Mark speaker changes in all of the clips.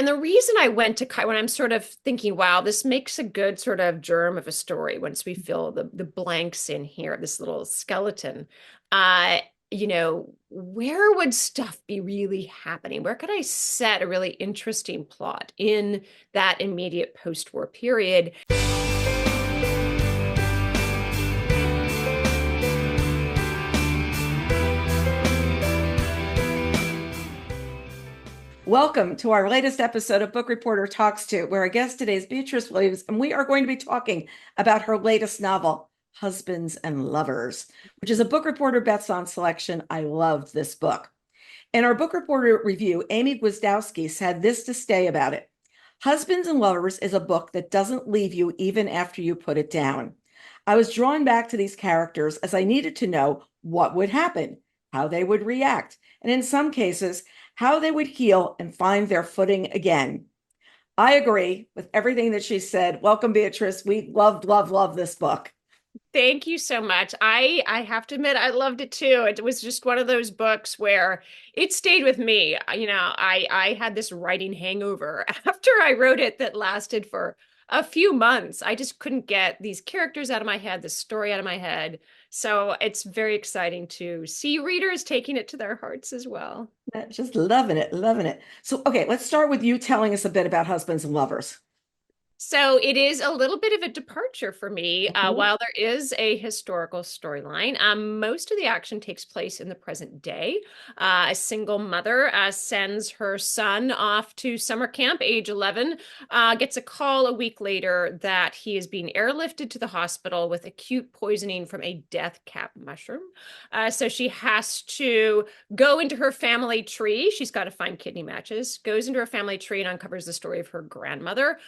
Speaker 1: And the reason I went to when I'm sort of thinking, wow, this makes a good sort of germ of a story once we fill the blanks in here, this little skeleton. Uh, where would stuff be really happening? Where could I set a really interesting plot in that immediate post-war period?
Speaker 2: Welcome to our latest episode of Book Reporter Talks To, where our guest today is Beatriz Williams, and we are going to be talking about her latest novel, Husbands and Lovers, which is a Book Reporter Bets On selection. I loved this book. In our Book Reporter review, Amy Gwizdowski said this to say about it. Husbands and Lovers is a book that doesn't leave you even after you put it down. I was drawn back to these characters as I needed to know what would happen, how they would react, and in some cases, how they would heal and find their footing again. I agree with everything that she said. Welcome, Beatriz. We love this book.
Speaker 1: Thank you so much. I have to admit, I loved it too. It was just one of those books where it stayed with me. I had this writing hangover after I wrote it that lasted for a few months. I just couldn't get these characters out of my head, the story out of my head. So it's very exciting to see readers taking it to their hearts as well.
Speaker 2: Just loving it, loving it. So, okay, let's start with you telling us a bit about Husbands and Lovers.
Speaker 1: So it is a little bit of a departure for me.
Speaker 2: Mhm.
Speaker 1: While there is a historical storyline, most of the action takes place in the present day. A single mother sends her son off to summer camp, age 11, gets a call a week later that he is being airlifted to the hospital with acute poisoning from a death cap mushroom. So she has to go into her family tree. She's got to find kidney matches, goes into her family tree and uncovers the story of her grandmother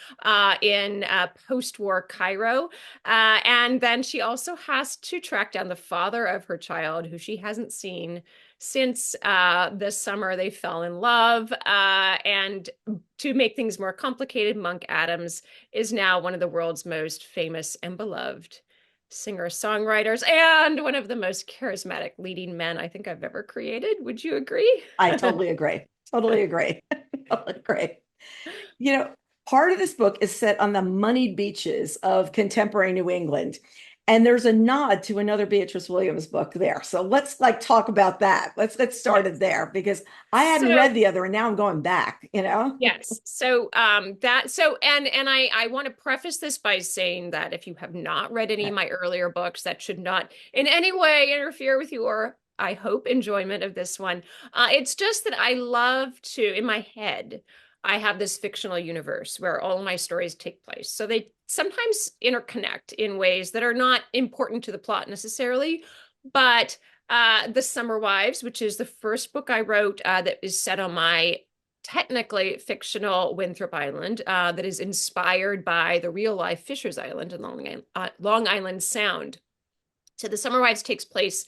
Speaker 1: in post-war Cairo. And then she also has to track down the father of her child, who she hasn't seen since this summer they fell in love. And to make things more complicated, Monk Adams is now one of the world's most famous and beloved singer-songwriters and one of the most charismatic leading men I think I've ever created. Would you agree?
Speaker 2: I totally agree. Totally agree. Totally agree. You know, part of this book is set on the moneyed beaches of contemporary New England. And there's a nod to another Beatriz Williams book there. So let's talk about that. Let's get started there because I hadn't
Speaker 1: So
Speaker 2: read the other and now I'm going back, you know?
Speaker 1: yes. So I want to preface this by saying that if you have not read any of my earlier books, that should not in any way interfere with your, I hope, enjoyment of this one. It's just that I love to, in my head, I have this fictional universe where all of my stories take place. So they sometimes interconnect in ways that are not important to the plot necessarily, but The Summer Wives, which is the first book I wrote that is set on my technically fictional Winthrop Island that is inspired by the real life Fisher's Island in Long Island Sound. So The Summer Wives takes place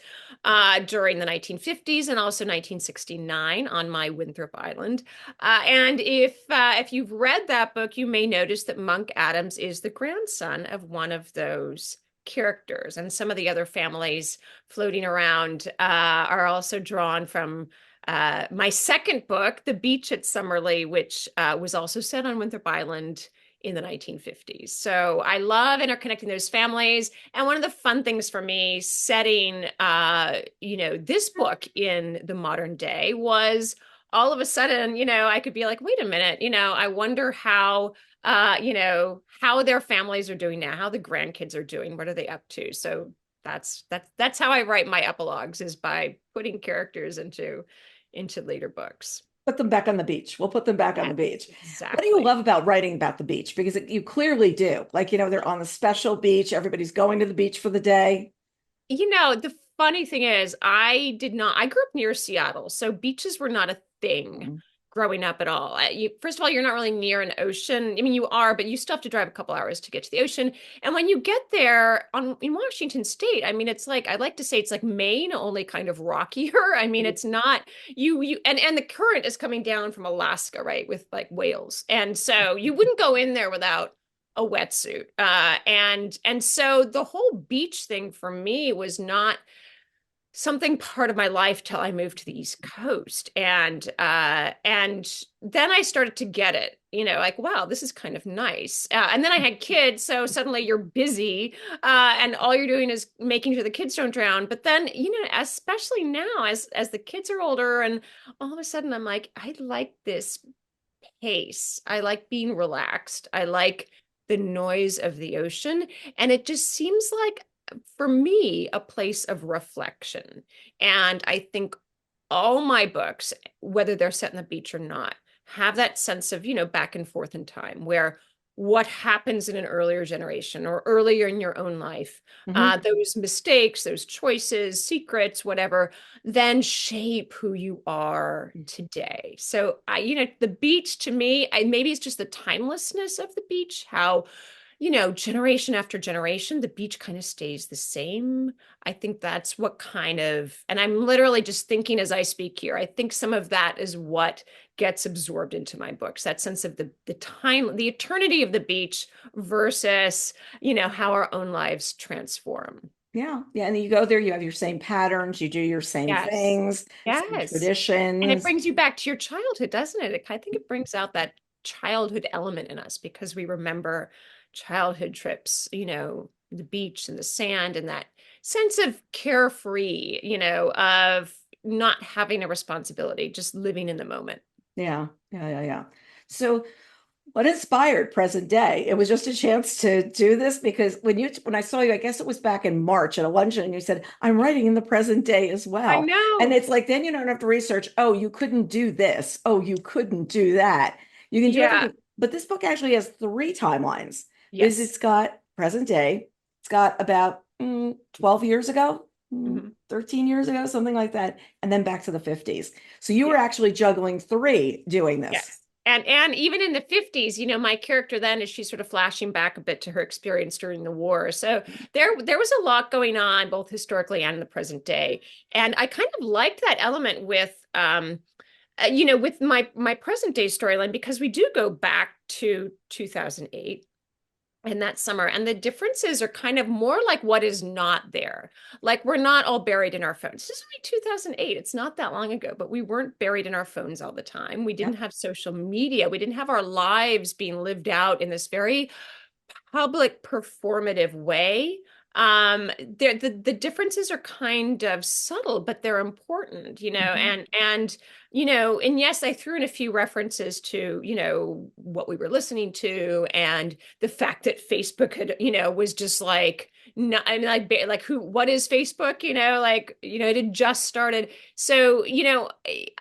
Speaker 1: during the 1950s and also 1969 on my Winthrop Island. And if you've read that book, you may notice that Monk Adams is the grandson of one of those characters. And some of the other families floating around are also drawn from my second book, The Beach at Summerley, which was also set on Winthrop Island in the 1950s. So I love interconnecting those families. And one of the fun things for me setting, this book in the modern day was all of a sudden, I could be like, wait a minute, I wonder how, how their families are doing now, how the grandkids are doing, what are they up to? So that's how I write my epilogues, is by putting characters into later books.
Speaker 2: Put them back on the beach. We'll put them back on the beach. What do you
Speaker 1: Exactly.
Speaker 2: love about writing about the beach? Because you clearly do. Like, they're on a special beach. Everybody's going to the beach for the day.
Speaker 1: The funny thing is, I grew up near Seattle, so beaches were not a thing
Speaker 2: Mhm.
Speaker 1: growing up at all. First of all, you're not really near an ocean. I mean, you are, but you still have to drive a couple hours to get to the ocean. And when you get there in Washington State, I mean, it's like, I like to say it's like Maine, only kind of rockier. I mean, it's not and the current is coming down from Alaska, right, with like whales. And so you wouldn't go in there without a wetsuit. And so the whole beach thing for me was not something part of my life till I moved to the East Coast. And then I started to get it, like, wow, this is kind of nice. And then I had kids, so suddenly you're busy, and all you're doing is making sure the kids don't drown. But then, especially now as the kids are older, and all of a sudden I'm like, I like this pace. I like being relaxed. I like the noise of the ocean. And it just seems like, for me, a place of reflection. And I think all my books, whether they're set on the beach or not, have that sense of, back and forth in time, where what happens in an earlier generation or earlier in your own life,
Speaker 2: Mhm.
Speaker 1: those mistakes, those choices, secrets, whatever, then shape who you are today. So the beach to me, maybe it's just the timelessness of the beach, how generation after generation, the beach kind of stays the same. I think that's what and I'm literally just thinking as I speak here, I think some of that is what gets absorbed into my books, that sense of the time, the eternity of the beach versus, how our own lives transform.
Speaker 2: Yeah. Yeah. And you go there, you have your same patterns, you do your same
Speaker 1: Yes.
Speaker 2: things, same
Speaker 1: Yes. And it
Speaker 2: traditions.
Speaker 1: brings you back to your childhood, doesn't it? I think it brings out that childhood element in us because we remember childhood trips, the beach and the sand and that sense of carefree, of not having a responsibility, just living in the moment.
Speaker 2: Yeah. Yeah. Yeah. Yeah. So what inspired present day? It was just a chance to do this because when I saw you, I guess it was back in March at a luncheon, and you said, I'm writing in the present day as
Speaker 1: I
Speaker 2: well. And
Speaker 1: know.
Speaker 2: it's like then you don't have to research, oh, you couldn't do this. Oh, you couldn't do that. You can do
Speaker 1: Yeah.
Speaker 2: everything. But this book actually has three timelines. Is
Speaker 1: Yes.
Speaker 2: it's got present day, it's got about 12 years ago,
Speaker 1: Mhm.
Speaker 2: 13 years ago, something like that, and then back to the 50s. So you were
Speaker 1: Yeah.
Speaker 2: actually juggling three doing this.
Speaker 1: Yes. And even in the 50s, my character then is she's sort of flashing back a bit to her experience during the war. So there was a lot going on both historically and in the present day. And I kind of liked that element with my present day storyline because we do go back to 2008 and that summer. And the differences are kind of more like what is not there. Like we're not all buried in our phones. This is only 2008. It's not that long ago, but we weren't buried in our phones all the time. We didn't
Speaker 2: Yep.
Speaker 1: have social media. We didn't have our lives being lived out in this very public performative way. The differences are kind of subtle, but they're important,
Speaker 2: Mhm.
Speaker 1: and yes, I threw in a few references to, what we were listening to and the fact that Facebook had, was just like, no, I mean, like what is Facebook? It had just started. So,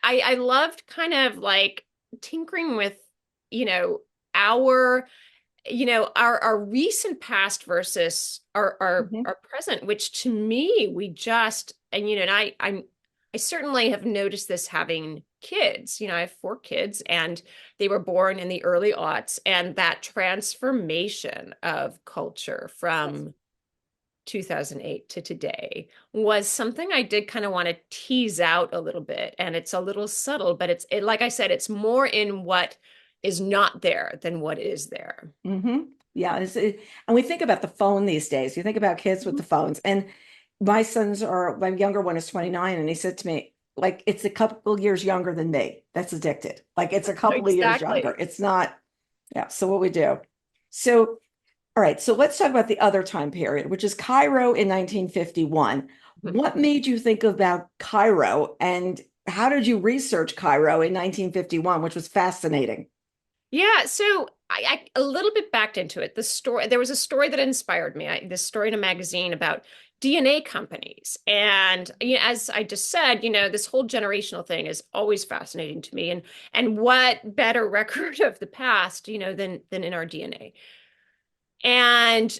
Speaker 1: I loved kind of like tinkering with, you know, our our recent past versus
Speaker 2: Mhm.
Speaker 1: our present, which to me we just and I certainly have noticed this having kids. I have four kids and they were born in the early aughts, and that transformation of culture
Speaker 2: Yes.
Speaker 1: from 2008 to today was something I did kind of want to tease out a little bit. And it's a little subtle, but like I said, it's more in what is not there than what is there.
Speaker 2: Yeah, and we think about the phone these days. You think about kids with the
Speaker 1: Mhm.
Speaker 2: phones, and my younger one is 29, and he said to me, like, it's a couple years younger than me that's addicted. Like, it's a couple of years younger.
Speaker 1: Exactly.
Speaker 2: It's not, yeah. So what we do. So, all right. So let's talk about the other time period, which is Cairo in 1951.
Speaker 1: Mhm.
Speaker 2: What made you think about Cairo, and how did you research Cairo in 1951, which was fascinating?
Speaker 1: Yeah, so I a little bit backed into it. There was a story that inspired me. This story in a magazine about DNA companies. And as I just said, this whole generational thing is always fascinating to me. And what better record of the past, than in our DNA. And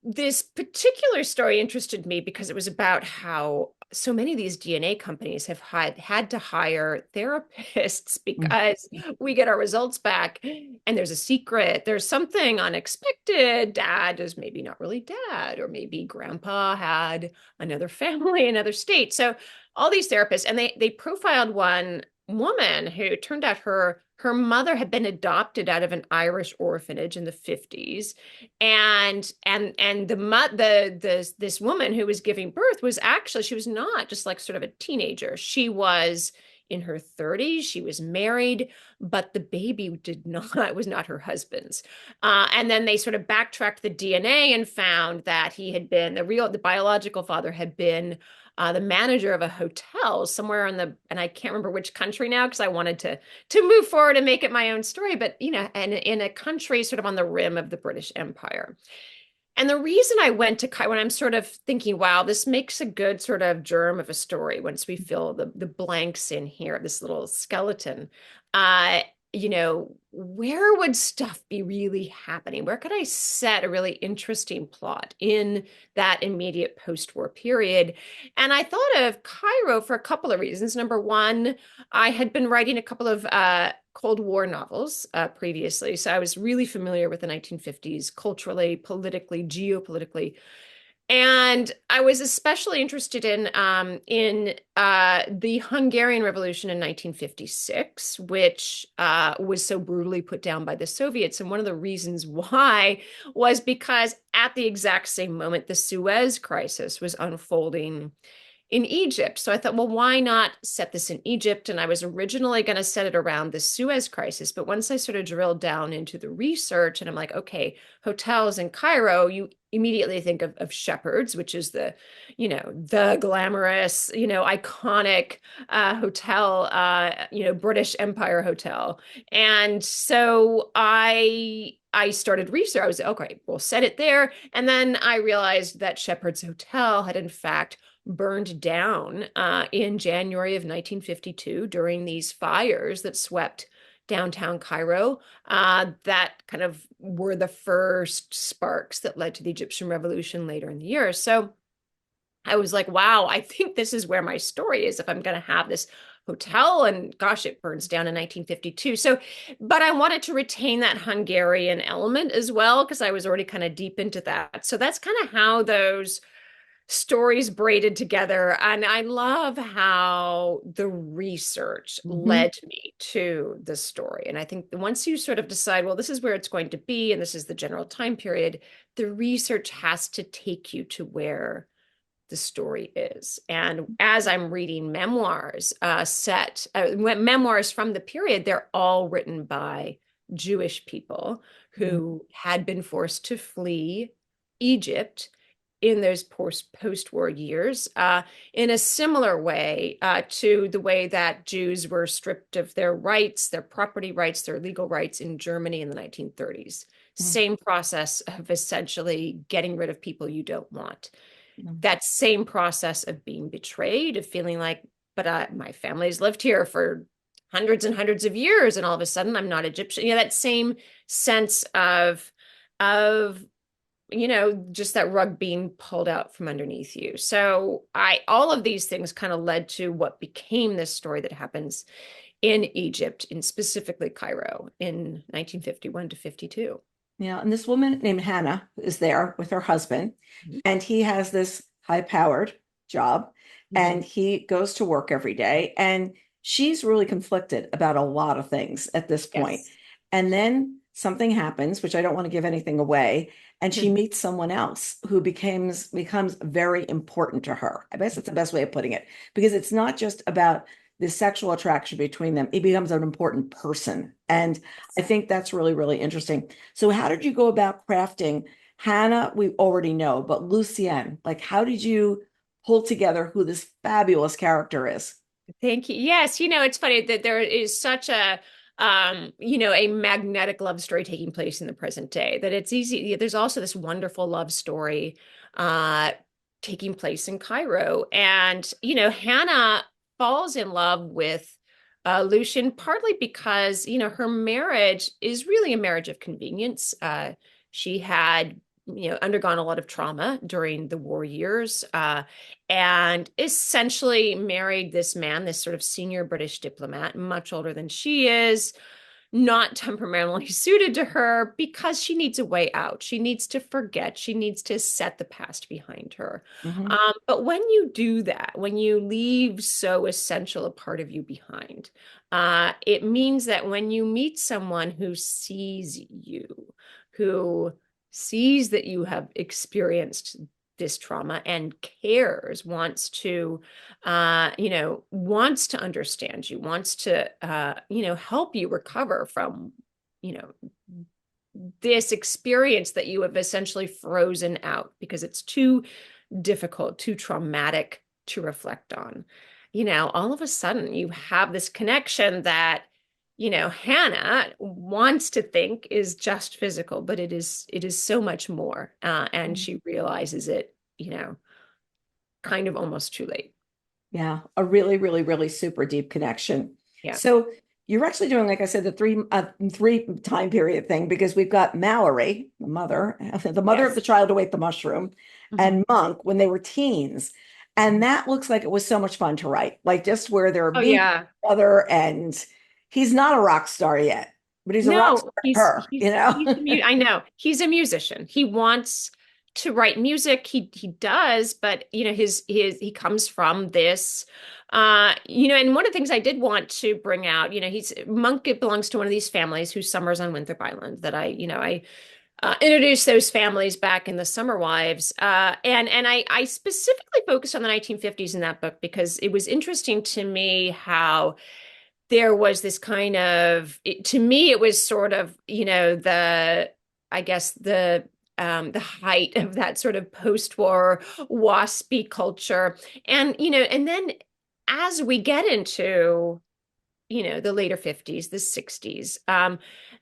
Speaker 1: this particular story interested me because it was about how so many of these DNA companies have had to hire therapists
Speaker 2: Mm.
Speaker 1: because we get our results back and there's a secret, there's something unexpected. Dad is maybe not really dad, or maybe grandpa had another family, another state. So all these therapists, and they profiled one woman who turned out her mother had been adopted out of an Irish orphanage in the 50s. And this woman who was giving birth was actually, she was not just like sort of a teenager. She was in her 30s. She was married, but the baby was not her husband's. And then they sort of backtracked the DNA and found that the biological father had been the manager of a hotel somewhere and I can't remember which country now because I wanted to move forward and make it my own story, but and in a country sort of on the rim of the British Empire. And the reason I went to Cairo, when I'm sort of thinking, wow, this makes a good sort of germ of a story once we fill the blanks in here, this little skeleton. Uh, where would stuff be really happening? Where could I set a really interesting plot in that immediate post-war period? And I thought of Cairo for a couple of reasons. Number one, I had been writing a couple of Cold War novels previously, so I was really familiar with the 1950s culturally, politically, geopolitically. And I was especially interested in the Hungarian Revolution in 1956, which was so brutally put down by the Soviets. And one of the reasons why was because at the exact same moment, the Suez Crisis was unfolding in Egypt. So I thought, well, why not set this in Egypt? And I was originally going to set it around the Suez Crisis. But once I sort of drilled down into the research and I'm like, okay, hotels in Cairo, you immediately think of Shepherds, which is the glamorous, iconic hotel, British Empire hotel. And so I started research. I was, okay, we'll set it there. And then I realized that Shepherds Hotel had in fact burned down in January of 1952 during these fires that swept downtown Cairo. That kind of were the first sparks that led to the Egyptian Revolution later in the year. So I was like, wow, I think this is where my story is if I'm going to have this hotel. And gosh, it burns down in 1952. So, but I wanted to retain that Hungarian element as well, because I was already kind of deep into that. So that's kind of how those stories braided together. And I love how the research led me to the story. And I think once you sort of decide, well, this is where it's going to be, and this is the general time period, the research has to take you to where the story is. And as I'm reading memoirs memoirs from the period, they're all written by Jewish people who had been forced to flee Egypt in those post-war years, in a similar way to the way that Jews were stripped of their rights, their property rights, their legal rights in Germany in the 1930s. Same process of essentially getting rid of people you don't want. That same process of being betrayed, of feeling like, but my family's lived here for hundreds and hundreds of years, and all of a sudden I'm not Egyptian. That same sense of just that rug being pulled out from underneath you. So all of these things kind of led to what became this story that happens in Egypt, in specifically Cairo, in 1951 to 52.
Speaker 2: Yeah, and this woman named Hannah is there with her husband, and he has this high-powered job, and he goes to work every day, and she's really conflicted about a lot of things at this point. Yes. And then something happens, which I don't want to give anything away, and she meets someone else who becomes very important to her. I guess that's the best way of putting it, because it's not just about the sexual attraction between them. It becomes an important person. And I think that's really, really interesting. So how did you go about crafting Hannah? We already know, but Lucienne, like, how did you pull together who this fabulous character is?
Speaker 1: Thank you. Yes. It's funny that there is such a magnetic love story taking place in the present day, that it's easy. There's also this wonderful love story taking place in Cairo. And, Hannah falls in love with Lucian, partly because, her marriage is really a marriage of convenience. She had, undergone a lot of trauma during the war years, and essentially married this man, this sort of senior British diplomat, much older than she is, not temperamentally suited to her because she needs a way out. She needs to forget. She needs to set the past behind her.
Speaker 2: Mhm.
Speaker 1: But when you do that, when you leave so essential a part of you behind, it means that when you meet someone who sees you, who sees that you have experienced this trauma and cares, wants to understand you, wants to, help you recover from, you know, this experience that you have essentially frozen out because it's too difficult, too traumatic to reflect on. All of a sudden you have this connection that, Hannah wants to think is just physical, but it is so much more. And she realizes it, kind of almost too late.
Speaker 2: Yeah, a really, really, really super deep connection.
Speaker 1: Yeah.
Speaker 2: So you're actually doing, like I said, the three time period thing because we've got Mallory, the mother, the mother of
Speaker 1: Yes.
Speaker 2: the child who ate the mushroom,
Speaker 1: Mhm.
Speaker 2: and Monk when they were teens. And that looks like it was so much fun to write, like just where they're
Speaker 1: Oh
Speaker 2: meeting
Speaker 1: yeah.
Speaker 2: each other, and he's not a rock star yet, but he's a rock
Speaker 1: No,
Speaker 2: star to her, you know?
Speaker 1: I know. He's a musician. He wants to write music. He does, but his he comes from this and one of the things I did want to bring out, he's Monk belongs to one of these families who summers on Winthrop Island that I introduced those families back in the Summer Wives. And I specifically focused on the 1950s in that book because it was interesting to me how there was this kind of to me it was sort of I guess the height of that sort of post-war waspy culture. And then as we get into the later 50s, the 60s,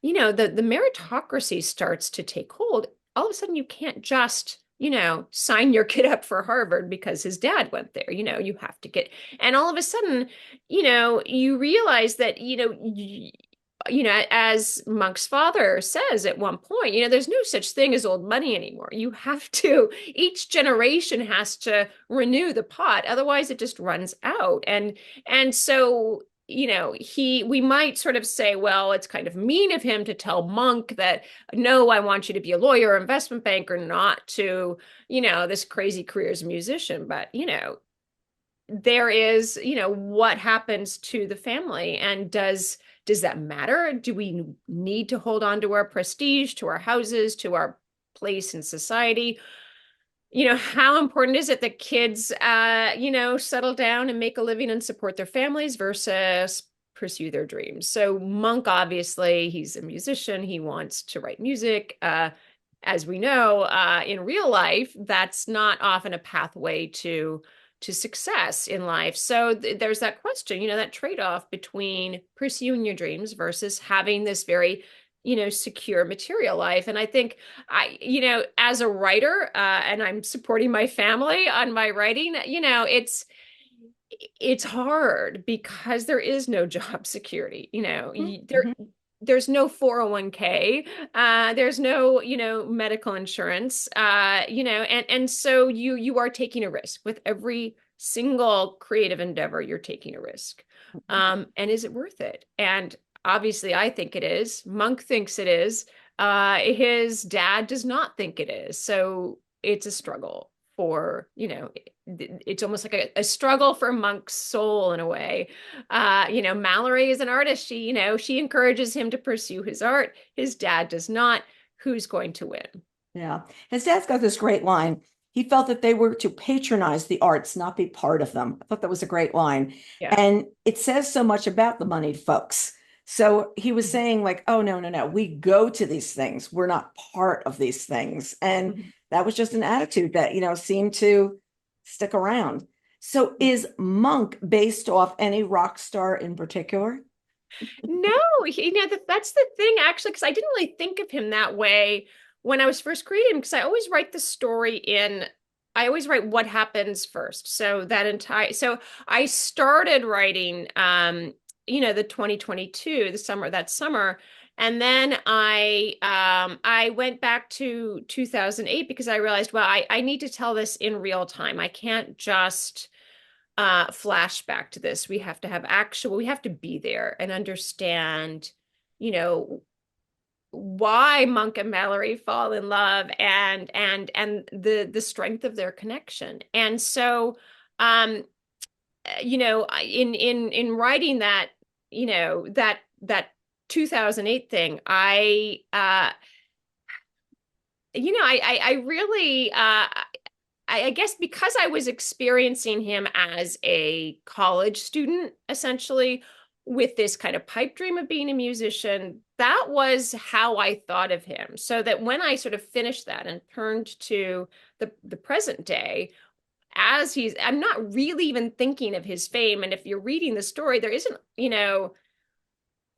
Speaker 1: the meritocracy starts to take hold. All of a sudden you can't just sign your kid up for Harvard because his dad went there. You have to get, and all of a sudden, you realize that, as Monk's father says at one point, there's no such thing as old money anymore. You have to, each generation has to renew the pot, otherwise it just runs out. And so, we might sort of say, well, it's kind of mean of him to tell Monk that, no, I want you to be a lawyer or investment banker, not to, this crazy career as a musician. But, there is, what happens to the family, and does that matter? Do we need to hold on to our prestige, to our houses, to our place in society? How important is it that kids, settle down and make a living and support their families versus pursue their dreams? So Monk, obviously, he's a musician. He wants to write music. As we know, in real life, that's not often a pathway to success in life. So there's that question, that trade-off between pursuing your dreams versus having this very, secure material life. And I think as a writer, and I'm supporting my family on my writing, it's hard because there is no job security.
Speaker 2: Mhm.
Speaker 1: There's no 401k, there's no medical insurance, and so you are taking a risk with every single creative endeavor. You're taking a risk, and is it worth it? And obviously I think it is. Monk thinks it is. His dad does not think it is, so it's a struggle for it's almost like a struggle for Monk's soul in a way. Mallory is an artist. She encourages him to pursue his art. His dad does not. Who's going to win?
Speaker 2: Yeah. His dad's got this great line. He felt that they were to patronize the arts, not be part of them. I thought that was a great line.
Speaker 1: Yeah.
Speaker 2: And it says so much about the moneyed folks. So he was
Speaker 1: Mhm.
Speaker 2: saying, like, oh, no, no, no. We go to these things. We're not part of these things. And
Speaker 1: Mhm.
Speaker 2: that was just an attitude that, seemed to stick around. So is Monk based off any rock star in particular?
Speaker 1: No, that's the thing, actually, because I didn't really think of him that way when I was first creating him, because I always write what happens first. So I started writing, the 2022, that summer. And then I went back to 2008 because I realized, well, I need to tell this in real time. I can't just flashback to this. We have to be there and understand, you know, why Monk and Mallory fall in love, and the strength of their connection. And so, um, in writing that, that 2008 thing, I really, I guess because I was experiencing him as a college student, essentially, with this kind of pipe dream of being a musician, that was how I thought of him. So that when I sort of finished that and turned to the present day, I'm not really even thinking of his fame. And if you're reading the story, there isn't,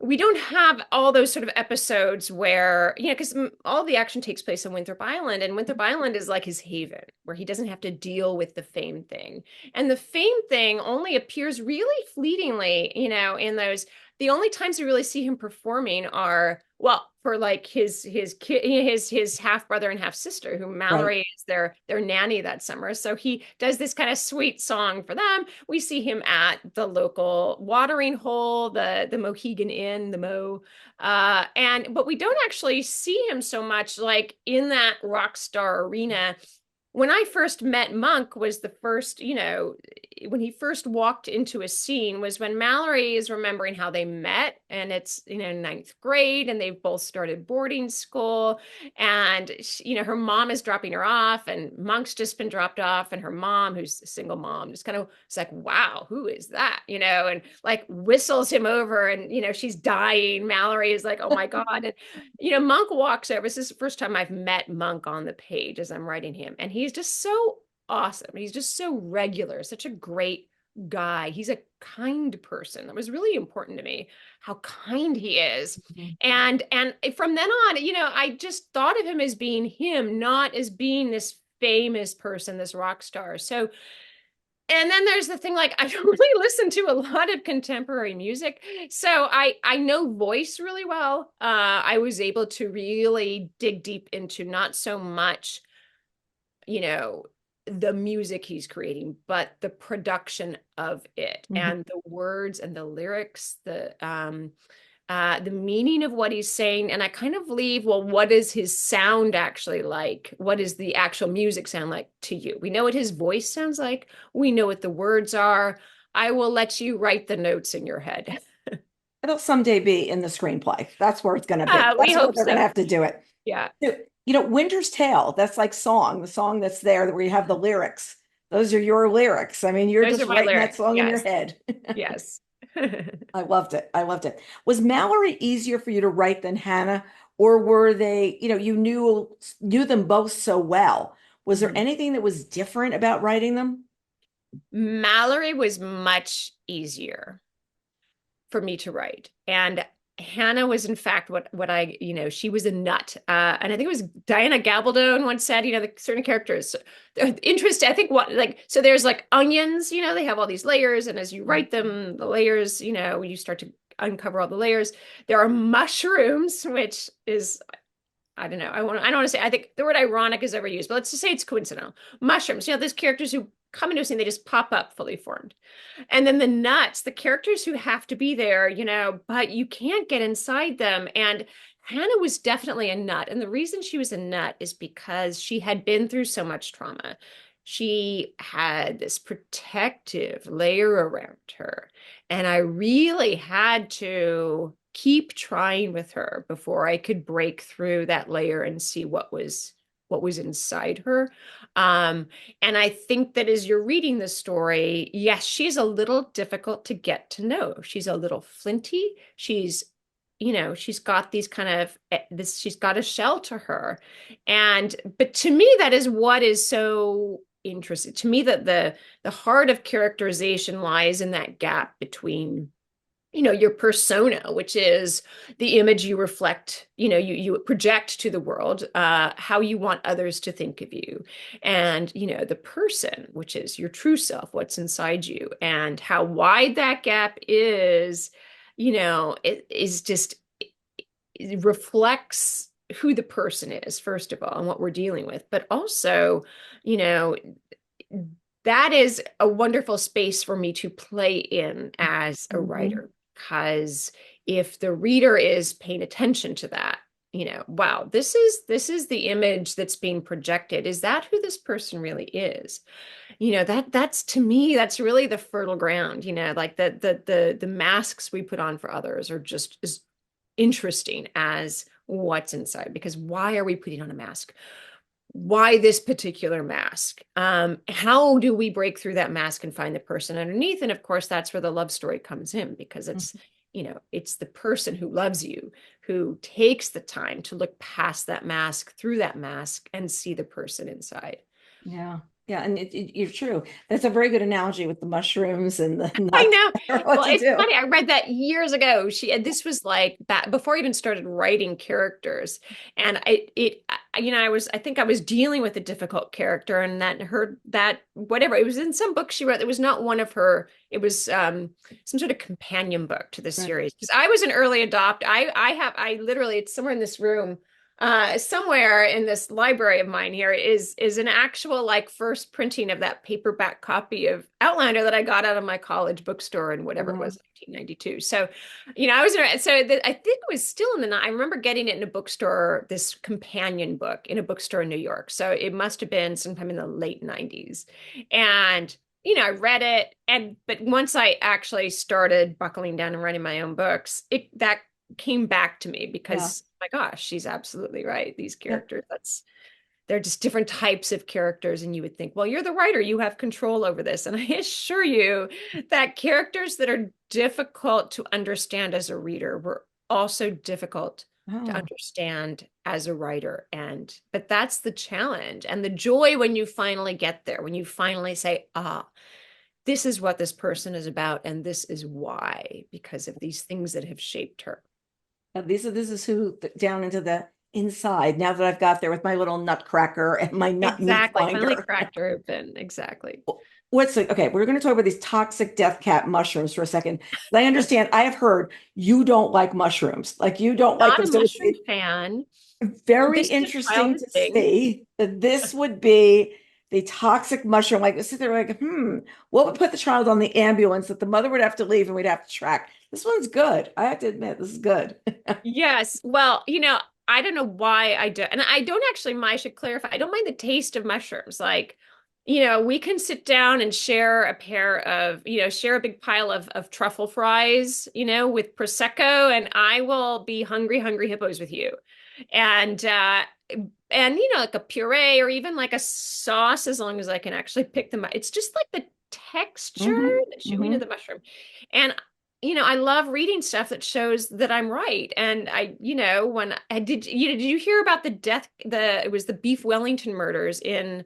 Speaker 1: we don't have all those sort of episodes where, because all the action takes place on Winthrop Island, and Winthrop Island is like his haven where he doesn't have to deal with the fame thing. And the fame thing only appears really fleetingly, in those. The only times we really see him performing are, well, for like his half brother and half sister, who
Speaker 2: Right.
Speaker 1: Mallory is their nanny that summer. So he does this kind of sweet song for them. We see him at the local watering hole, the Mohegan Inn, the Mo, but we don't actually see him so much like in that rock star arena. When I first met Monk was the first, when he first walked into a scene was when Mallory is remembering how they met, and it's, ninth grade, and they've both started boarding school, and her mom is dropping her off, and Monk's just been dropped off, and her mom, who's a single mom, just kind of, it's like, wow, who is that? And like whistles him over, and she's dying. Mallory is like, oh my God. And Monk walks over. This is the first time I've met Monk on the page as I'm writing him. And he's just so awesome. He's just so regular, such a great guy. He's a kind person. That was really important to me, how kind he is.
Speaker 2: Mhm.
Speaker 1: And from then on, I just thought of him as being him, not as being this famous person, this rock star. So, and then there's the thing, like, I don't really listen to a lot of contemporary music, so I know voice really well. I was able to really dig deep into not so much, you know the music he's creating, but the production of it,
Speaker 2: Mhm.
Speaker 1: and the words and the lyrics, the meaning of what he's saying. And I kind of leave, well, what is his sound actually like? What is the actual music sound like to you? We know what his voice sounds like. We know what the words are. I will let you write the notes in your head.
Speaker 2: It'll someday be in the screenplay. That's where it's going to be.
Speaker 1: We
Speaker 2: That's where
Speaker 1: hope
Speaker 2: they're going to
Speaker 1: so.
Speaker 2: have to do it.
Speaker 1: Yeah.
Speaker 2: So, Winter's Tale, that's like the song that's there where you have the lyrics. Those are your lyrics. I mean, you're
Speaker 1: Those are
Speaker 2: just
Speaker 1: my
Speaker 2: writing that
Speaker 1: lyrics.
Speaker 2: song in your
Speaker 1: Yes.
Speaker 2: head.
Speaker 1: Yes.
Speaker 2: I loved it. I loved it. Was Mallory easier for you to write than Hannah, or were they, you knew them both so well? Was there
Speaker 1: Mhm.
Speaker 2: anything that was different about writing them?
Speaker 1: Mallory was much easier for me to write. And Hannah was, in fact, what I, she was a nut. And I think it was Diana Gabaldon once said, the certain characters, interest, I think so there's like onions, they have all these layers. And as you write them, the layers, you start to uncover all the layers. There are mushrooms, which is, I don't know. I don't want to say, I think the word ironic is overused, but let's just say it's coincidental. Mushrooms, those characters who come into a scene, they just pop up fully formed. And then the nuts, the characters who have to be there, but you can't get inside them. And Hannah was definitely a nut. And the reason she was a nut is because she had been through so much trauma. She had this protective layer around her. And I really had to keep trying with her before I could break through that layer and see what was inside her. And I think that as you're reading the story, yes, she's a little difficult to get to know. She's a little flinty. She's got these kind of she's got a shell to her. But to me, that is what is so interesting. To me, that the heart of characterization lies in that gap between your persona, which is the image you reflect, you project to the world, how you want others to think of you, and the person, which is your true self, what's inside you. And how wide that gap is, it is just, it reflects who the person is, first of all, and what we're dealing with, but also, you know that is a wonderful space for me to play in as a
Speaker 2: Mhm.
Speaker 1: writer, because if the reader is paying attention to that, wow, this is the image that's being projected. Is that who this person really is? That's to me, that's really the fertile ground, like the masks we put on for others are just as interesting as what's inside, because why are we putting on a mask? Why this particular mask? How do we break through that mask and find the person underneath? And of course, that's where the love story comes in, because it's the person who loves you, who takes the time to look past that mask, through that mask, and see the person inside.
Speaker 2: Yeah. Yeah. And you're true. That's a very good analogy with the mushrooms and the
Speaker 1: I
Speaker 2: nuts.
Speaker 1: know.
Speaker 2: What
Speaker 1: Well,
Speaker 2: to
Speaker 1: it's
Speaker 2: do.
Speaker 1: funny. I read that years ago. This was like back before I even started writing characters. And I think I was dealing with a difficult character, and that whatever, it was in some book she wrote. It was not one of her, it was some sort of companion book to the
Speaker 2: Right.
Speaker 1: series. Because I was an early adopter. I literally, it's somewhere in this room. Somewhere in this library of mine here is an actual like first printing of that paperback copy of Outlander that I got out of my college bookstore in whatever it
Speaker 2: Wow.
Speaker 1: was, 1992. So, I think it was still in the, I remember getting it in a bookstore, this companion book in a bookstore in New York. So it must have been sometime in the late 90s. And I read it, but once I actually started buckling down and writing my own books, that came back to me,
Speaker 2: Yeah.
Speaker 1: because my gosh, she's absolutely right. These
Speaker 2: Yeah.
Speaker 1: characters, they're just different types of characters. And you would think, well, you're the writer, you have control over this. And I assure you that characters that are difficult to understand as a reader were also difficult to
Speaker 2: Oh.
Speaker 1: understand as a writer. But that's the challenge and the joy when you finally get there, when you finally say, this is what this person is about, and this is why, because of these things that have shaped her.
Speaker 2: This is who down into the inside. Now that I've got there with my little nutcracker and my nut meat
Speaker 1: Exactly. Finally
Speaker 2: finder.
Speaker 1: cracked her open. Exactly.
Speaker 2: Okay, we're going to talk about these toxic death cap mushrooms for a second. I understand, I have heard you don't like mushrooms. Like you don't like
Speaker 1: Not
Speaker 2: them.
Speaker 1: a
Speaker 2: So
Speaker 1: mushroom fan.
Speaker 2: very
Speaker 1: This is a
Speaker 2: interesting
Speaker 1: childhood
Speaker 2: to
Speaker 1: thing.
Speaker 2: see that this would be the toxic mushroom. Like sit there like, what would put the child on the ambulance that the mother would have to leave and we'd have to track? This one's good. I have to admit, this is good.
Speaker 1: Yes. Well, I don't know why I do. And I don't actually, I should clarify, I don't mind the taste of mushrooms. Like, we can sit down and share a pair of, share a big pile of truffle fries, with Prosecco, and I will be hungry, hungry hippos with you. And, like a puree or even like a sauce, as long as I can actually pick them up. It's just like the texture,
Speaker 2: Hmm.
Speaker 1: the chewing of
Speaker 2: Hmm.
Speaker 1: the mushroom. And I love reading stuff that shows that I'm right. And when I did you hear about it was the Beef Wellington murders in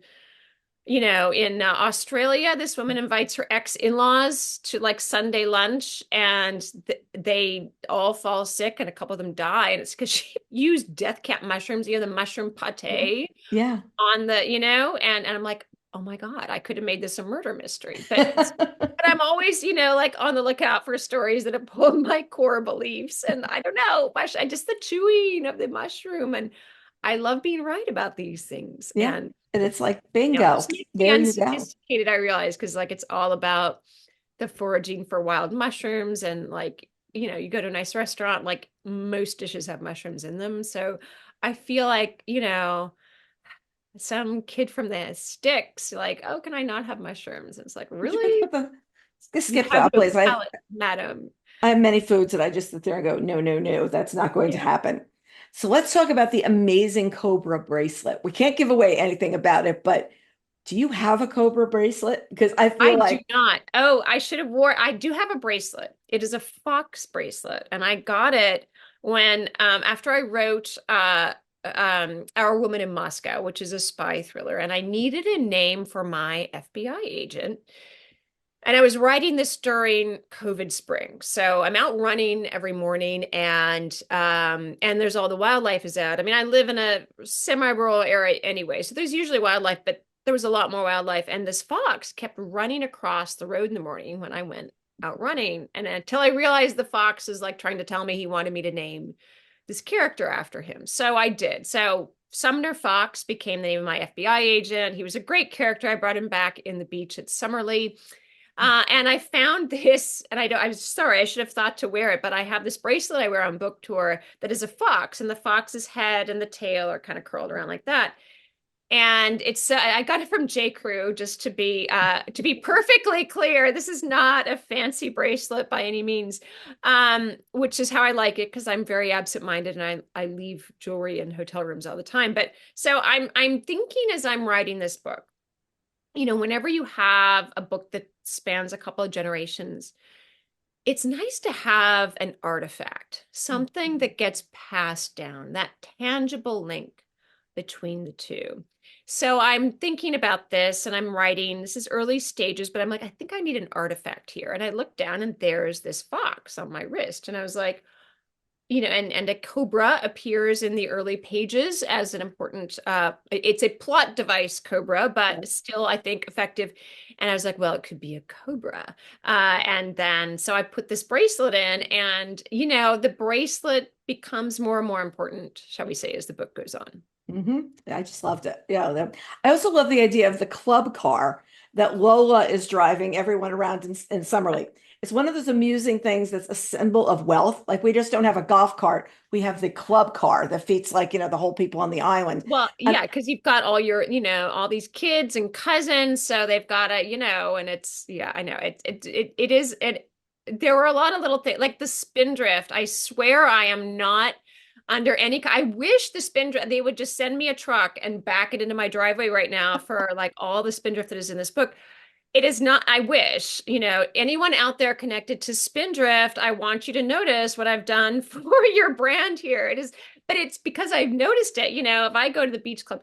Speaker 1: Australia? This woman invites her ex-in-laws to like Sunday lunch, and they all fall sick and a couple of them die. And it's because she used death cap mushrooms, the mushroom
Speaker 2: Yeah.
Speaker 1: pate
Speaker 2: Yeah.
Speaker 1: on and I'm like, oh my God, I could have made this a murder mystery. But I'm always, like on the lookout for stories that uphold my core beliefs. And I don't know, I just the chewing of the mushroom. And I love being right about these things.
Speaker 2: Yeah.
Speaker 1: And
Speaker 2: And it's like
Speaker 1: this
Speaker 2: bingo.
Speaker 1: makes me
Speaker 2: There you go.
Speaker 1: unsophisticated, I realize, because like it's all about the foraging for wild mushrooms. And like, you go to a nice restaurant, like most dishes have mushrooms in them. So I feel like, some kid from the sticks, like, oh, can I not have mushrooms? And it's like,
Speaker 2: Would you put
Speaker 1: really? You
Speaker 2: skip
Speaker 1: have
Speaker 2: that,
Speaker 1: no
Speaker 2: please?
Speaker 1: palate, madam.
Speaker 2: I have many foods that I just sit there and go, no, no, no, that's not going to
Speaker 1: Yeah.
Speaker 2: happen. So let's talk about the amazing Cobra bracelet. We can't give away anything about it, but do you have a Cobra bracelet? Because I
Speaker 1: I
Speaker 2: feel
Speaker 1: do
Speaker 2: like,
Speaker 1: not. Oh, I do have a bracelet. It is a fox bracelet, and I got it when after I wrote Our Woman in Moscow, which is a spy thriller, and I needed a name for my FBI agent. And I was writing this during COVID spring. So I'm out running every morning, and there's all the wildlife is out. I mean, I live in a semi-rural area anyway, so there's usually wildlife, but there was a lot more wildlife. And this fox kept running across the road in the morning when I went out running. And until I realized the fox is like trying to tell me he wanted me to name this character after him. So I did. So Sumner Fox became the name of my FBI agent. He was a great character. I brought him back in The Beach at Summerlee. And I found this, and I'm sorry, I should have thought to wear it, but I have this bracelet I wear on book tour that is a fox, and the fox's head and the tail are kind of curled around like that. And it's I got it from J. Crew, just to be perfectly clear. This is not a fancy bracelet by any means, which is how I like it because I'm very absent-minded and I leave jewelry in hotel rooms all the time. But so I'm thinking as I'm writing this book, whenever you have a book that spans a couple of generations, it's nice to have an artifact, something that gets passed down, that tangible link between the two. So I'm thinking about this and I'm writing, this is early stages, but I'm like, I think I need an artifact here. And I look down and there's this fox on my wrist. And I was like, and a cobra appears in the early pages as an important, it's a plot device cobra, but still, I think, effective. And I was like, well, it could be a cobra. And then, so I put this bracelet in and, the bracelet becomes more and more important, shall we say, as the book goes on.
Speaker 2: I just loved it. Yeah. I also love the idea of the club car that Lola is driving everyone around in Summerley. It's one of those amusing things that's a symbol of wealth. Like we just don't have a golf cart. We have the club car that feats like, the whole people on the island.
Speaker 1: Well, yeah, because you've got all your, all these kids and cousins. So they've got and it's, yeah, I know it is. There were a lot of little things like the spindrift. I swear I am not under any, I wish the spindrift, they would just send me a truck and back it into my driveway right now for like all the spindrift that is in this book. It is not, I wish, anyone out there connected to Spindrift, I want you to notice what I've done for your brand here. But it's because I've noticed it, if I go to the beach club,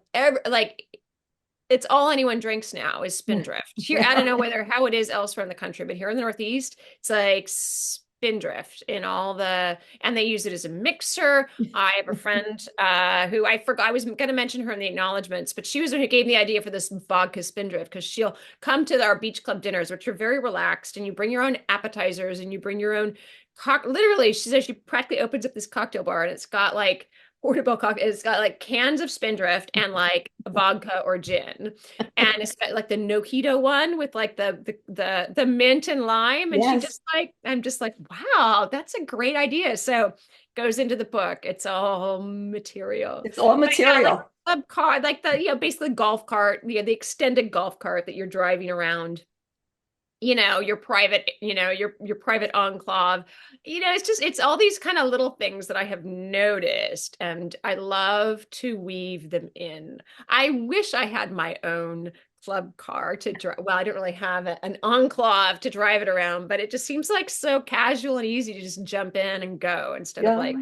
Speaker 1: it's all anyone drinks now is Spindrift. Here, I don't know how it is elsewhere in the country, but here in the Northeast, it's like Spindrift and they use it as a mixer. I have a friend who I forgot, I was going to mention her in the acknowledgments, but she was the one who gave me the idea for this vodka Spindrift because she'll come to our beach club dinners, which are very relaxed, and you bring your own appetizers and you bring your own literally, she says she practically opens up this cocktail bar and it's got like portable cocktail. It's got like cans of Spindrift and like vodka or gin, and it's got like the Nojito one with like the mint and lime. And
Speaker 2: Yes.
Speaker 1: I'm just like, wow, that's a great idea. So goes into the book. It's all material.
Speaker 2: It's all material.
Speaker 1: Yeah, like club car, like basically golf cart, the extended golf cart that you're driving around. Your private, your private enclave, it's all these kind of little things that I have noticed and I love to weave them in. I wish I had my own club car to drive. Well, I don't really have an enclave to drive it around, but it just seems like so casual and easy to just jump in and go instead of like,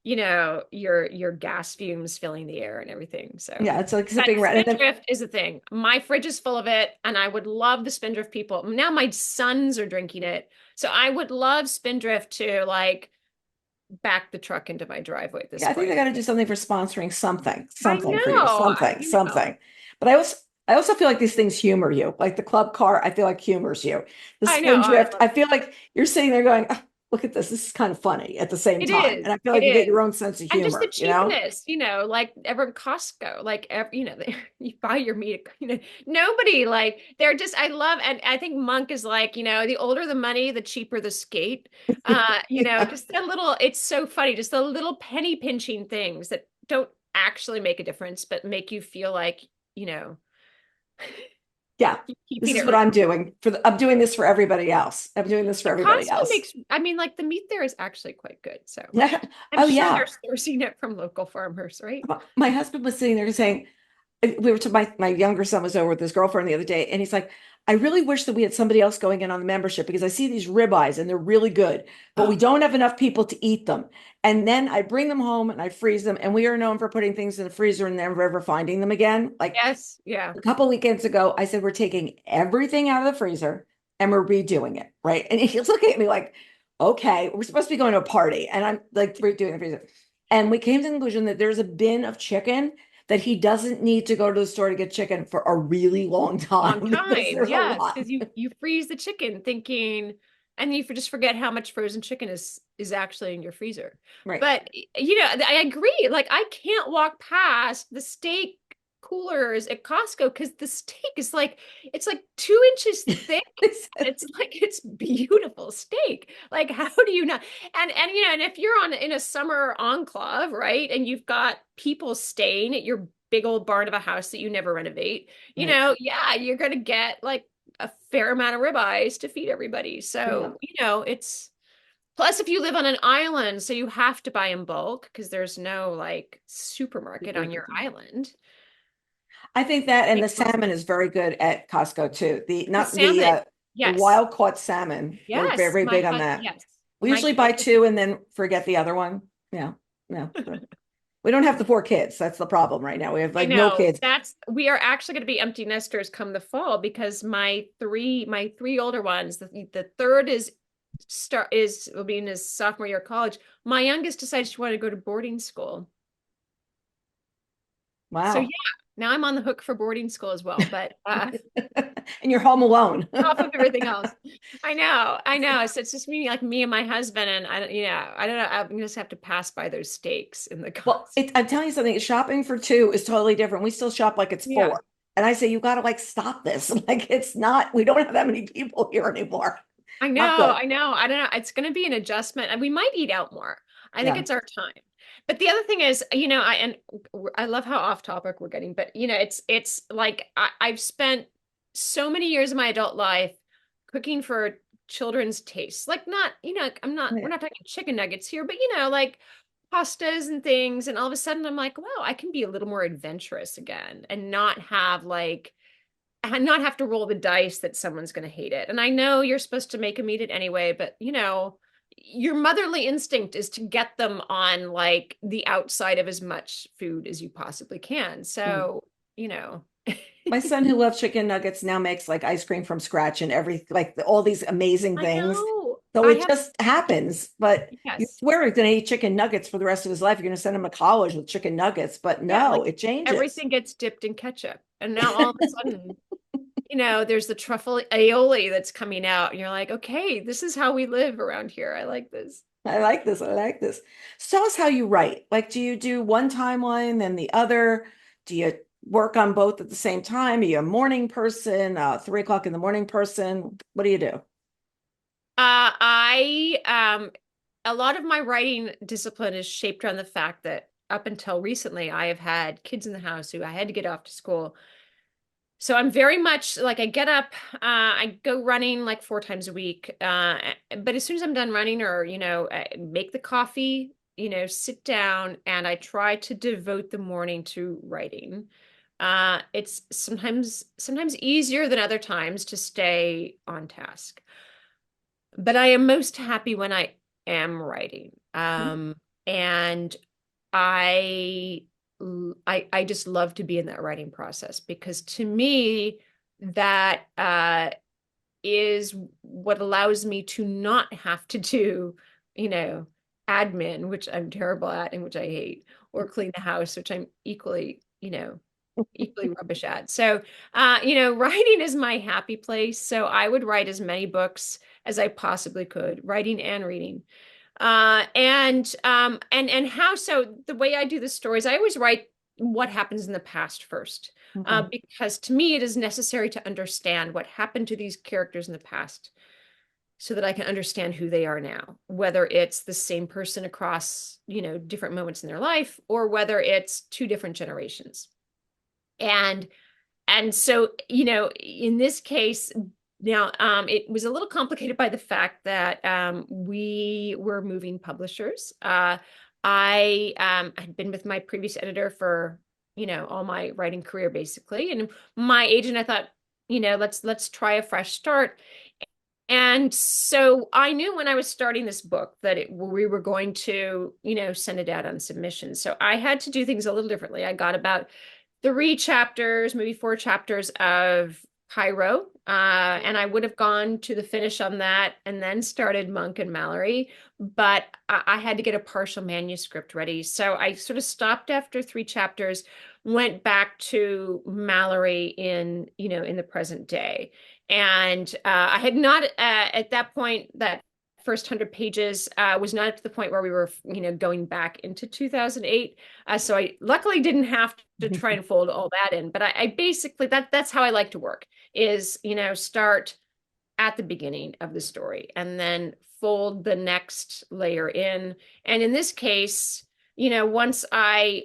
Speaker 1: your gas fumes filling the air and everything. So
Speaker 2: yeah, it's like zipping around.
Speaker 1: Spindrift is a thing. My fridge is full of it, and I would love the Spindrift people. Now my sons are drinking it, so I would love Spindrift to like back the truck into my driveway at this point.
Speaker 2: I think they got to do something for sponsoring something
Speaker 1: I
Speaker 2: for you,
Speaker 1: know.
Speaker 2: something. But I also feel like these things humor you. Like the club car, I feel like humors you. The
Speaker 1: I know.
Speaker 2: Spindrift, I feel like you're sitting there going, "Oh, look at this. This is kind of funny at the same
Speaker 1: It
Speaker 2: time."
Speaker 1: is.
Speaker 2: And I feel like
Speaker 1: It
Speaker 2: you get
Speaker 1: is.
Speaker 2: your own sense of
Speaker 1: And
Speaker 2: humor,
Speaker 1: just the cheapness, like ever Costco, like you buy your meat, nobody like they're just I love and I think Monk is like, the older the money, the cheaper the skate. Just a little, it's so funny, just the little penny pinching things that don't actually make a difference, but make you feel like,
Speaker 2: Yeah, this is what I'm doing I'm doing this for everybody else. I'm doing this for everybody else.
Speaker 1: Like the meat there is actually quite good. So
Speaker 2: I'm
Speaker 1: sure they're sourcing it from local farmers, right?
Speaker 2: My husband was sitting there saying, we were to my younger son was over with his girlfriend the other day, and he's like, I really wish that we had somebody else going in on the membership because I see these ribeyes and they're really good, but we don't have enough people to eat them. And then I bring them home and I freeze them, and we are known for putting things in the freezer and never ever finding them again. Like
Speaker 1: yes, yeah.
Speaker 2: A couple weekends ago, I said we're taking everything out of the freezer and we're redoing it, right? And he's looking at me like, okay, we're supposed to be going to a party, and I'm like redoing the freezer. And we came to the conclusion that there's a bin of chicken that he doesn't need to go to the store to get chicken for a really long time.
Speaker 1: Yes, because you freeze the chicken thinking, and you just forget how much frozen chicken is actually in your freezer.
Speaker 2: Right.
Speaker 1: But I agree. Like I can't walk past the steak coolers at Costco because the steak is like, it's like 2 inches thick. It's like it's beautiful steak. Like, how do you not? And you know, and if you're on in a summer enclave, right, and you've got people staying at your big old barn of a house that you never renovate, you
Speaker 2: Right.
Speaker 1: know, yeah, you're gonna get like a fair amount of ribeyes to feed everybody.
Speaker 2: Yeah.
Speaker 1: So, you know, it's plus if you live on an island, so you have to buy in bulk because there's no like supermarket on your island.
Speaker 2: I think that and the
Speaker 1: It costs
Speaker 2: salmon is very good at Costco too. The
Speaker 1: the
Speaker 2: not
Speaker 1: salmon.
Speaker 2: the
Speaker 1: Yes.
Speaker 2: wild caught salmon. We're
Speaker 1: Yes.
Speaker 2: very big on that.
Speaker 1: Yes.
Speaker 2: We
Speaker 1: My
Speaker 2: usually buy
Speaker 1: kids.
Speaker 2: two and then forget the other one. Yeah. No. We don't have the four kids. That's the problem right now. We have
Speaker 1: I
Speaker 2: like no
Speaker 1: know
Speaker 2: kids.
Speaker 1: that's we are actually going to be empty nesters come the fall because my three older ones, the third will be in his sophomore year of college. My youngest decided she wanted to go to boarding school. So yeah,
Speaker 2: Wow.
Speaker 1: now I'm on the hook for boarding school as well, but
Speaker 2: And you're home alone.
Speaker 1: off of everything else. I know. So it's just me, like me and my husband, and I don't, you know, I don't know. I'm just have to pass by those steaks in the
Speaker 2: Well,
Speaker 1: cost.
Speaker 2: I'm telling you something, shopping for two is totally different. We still shop like it's
Speaker 1: Yeah,
Speaker 2: four. And I say, you got to like stop this. Like it's not, we don't have that many people here anymore.
Speaker 1: I
Speaker 2: Not
Speaker 1: know,
Speaker 2: good.
Speaker 1: I know. I don't know. It's going to be an adjustment, and we might eat out more. I think
Speaker 2: Yeah.
Speaker 1: it's our time. But the other thing is, you know, I love how off topic we're getting, but you know, it's like I've spent so many years of my adult life cooking for children's tastes. Like not, you know, we're
Speaker 2: Yeah.
Speaker 1: not talking chicken nuggets here, but you know, like pastas and things. And all of a sudden I'm like, wow, I can be a little more adventurous again and not have like and not have to roll the dice that someone's going to hate it. And I know you're supposed to make them eat it anyway, but you know, your motherly instinct is to get them on like the outside of as much food as you possibly can.
Speaker 2: Mm.
Speaker 1: So, you know,
Speaker 2: My son who loves chicken nuggets now makes like ice cream from scratch and all these amazing
Speaker 1: I
Speaker 2: things.
Speaker 1: know
Speaker 2: So
Speaker 1: I
Speaker 2: it
Speaker 1: have,
Speaker 2: just happens. But you
Speaker 1: yes,
Speaker 2: swear he's going to eat chicken nuggets for the rest of his life. You're going to send him to college with chicken nuggets. But
Speaker 1: yeah,
Speaker 2: no,
Speaker 1: like
Speaker 2: it changes.
Speaker 1: everything gets dipped in ketchup. And now all of a sudden, you know, there's the truffle aioli that's coming out. And you're like, okay, this is how we live around here. I like this.
Speaker 2: I like this. I like this. So tell us how you write. Like, do you do one timeline, then the other? Do you work on both at the same time? Are you a morning person, 3 o'clock in the morning person? What do you do?
Speaker 1: A lot of my writing discipline is shaped around the fact that up until recently, I have had kids in the house who I had to get off to school. So I'm very much like I get up, I go running like 4 times a week. But as soon as I'm done running or, you know, make the coffee, you know, sit down and I try to devote the morning to writing. It's sometimes easier than other times to stay on task. But I am most happy when I am writing. And I I just love to be in that writing process because to me that is what allows me to not have to do, you know, admin, which I'm terrible at and which I hate, or clean the house, which I'm equally, you know, equally rubbish at. So, you know, writing is my happy place. So I would write as many books as I possibly could, writing and reading. And how so the way I do the stories, I always write what happens in the past first.
Speaker 2: Mhm.
Speaker 1: Because to me it is necessary to understand what happened to these characters in the past so that I can understand who they are now, whether it's the same person across, you know, different moments in their life or whether it's two different generations. And and so, you know, in this case, now it was a little complicated by the fact that we were moving publishers. I had been with my previous editor for, you know, all my writing career basically, and my agent, I thought, you know, let's try a fresh start. And so I knew when I was starting this book that we were going to, you know, send it out on submission. So I had to do things a little differently. I got about 3 chapters, maybe 4 chapters of Cairo. And I would have gone to the finish on that and then started Monk and Mallory, but I had to get a partial manuscript ready. So I sort of stopped after 3 chapters, went back to Mallory in, you know, in the present day. And I had not at that point, that first 100 pages was not to the point where we were, going back into 2008. So I luckily didn't have to try and fold all that in. But I basically, that's how I like to work is, start at the beginning of the story and then fold the next layer in. And in this case, once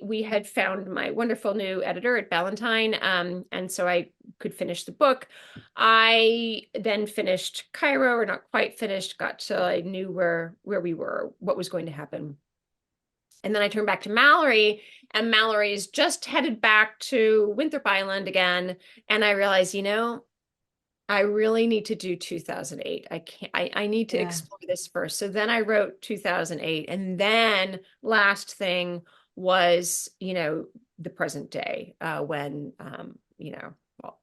Speaker 1: we had found my wonderful new editor at Ballantine, and so I could finish the book, I then finished Cairo, or not quite finished, got till I knew where we were, what was going to happen. And then I turned back to Mallory, and Mallory's just headed back to Winthrop Island again. And I realized, I really need to do 2008. I need to explore this first. So then I wrote 2008. And then last thing was, the present day, when, well,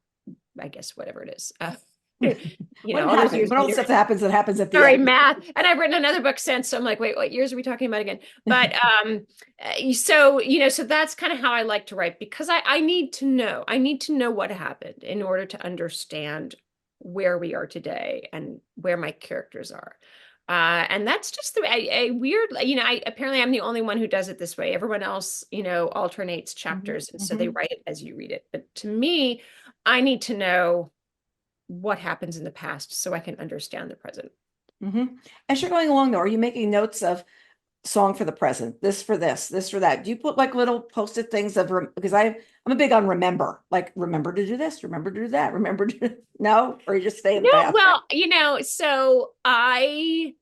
Speaker 1: I guess whatever it is.
Speaker 2: All those years, all stuff that happens at the
Speaker 1: sorry,
Speaker 2: end.
Speaker 1: math. And I've written another book since. So I'm like, wait, what years are we talking about again? But so that's kind of how I like to write, because I need to know what happened in order to understand where we are today and where my characters are. And that's just a weird, apparently I'm the only one who does it this way. Everyone else, alternates chapters. And so they write it as you read it. But to me, I need to know what happens in the past so I can understand the present.
Speaker 2: As you're going along, though, are you making notes of song for the present, this for that? Do you put like little post-it things because I'm a big on remember to do this, remember to do that, no, or you just stay in the path?
Speaker 1: Well, so I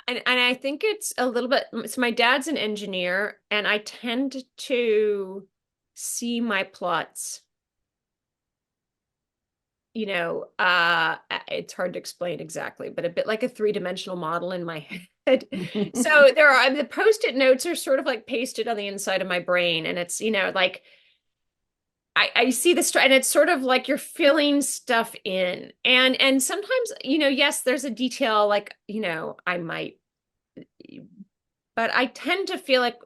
Speaker 1: think it's a little bit, so my dad's an engineer, and I tend to see my plots, it's hard to explain exactly, but a bit like a three-dimensional model in my head. So the post-it notes are sort of like pasted on the inside of my brain, and it's, like I see this, and it's sort of like you're filling stuff in. And sometimes, yes, there's a detail like, I might, but I tend to feel like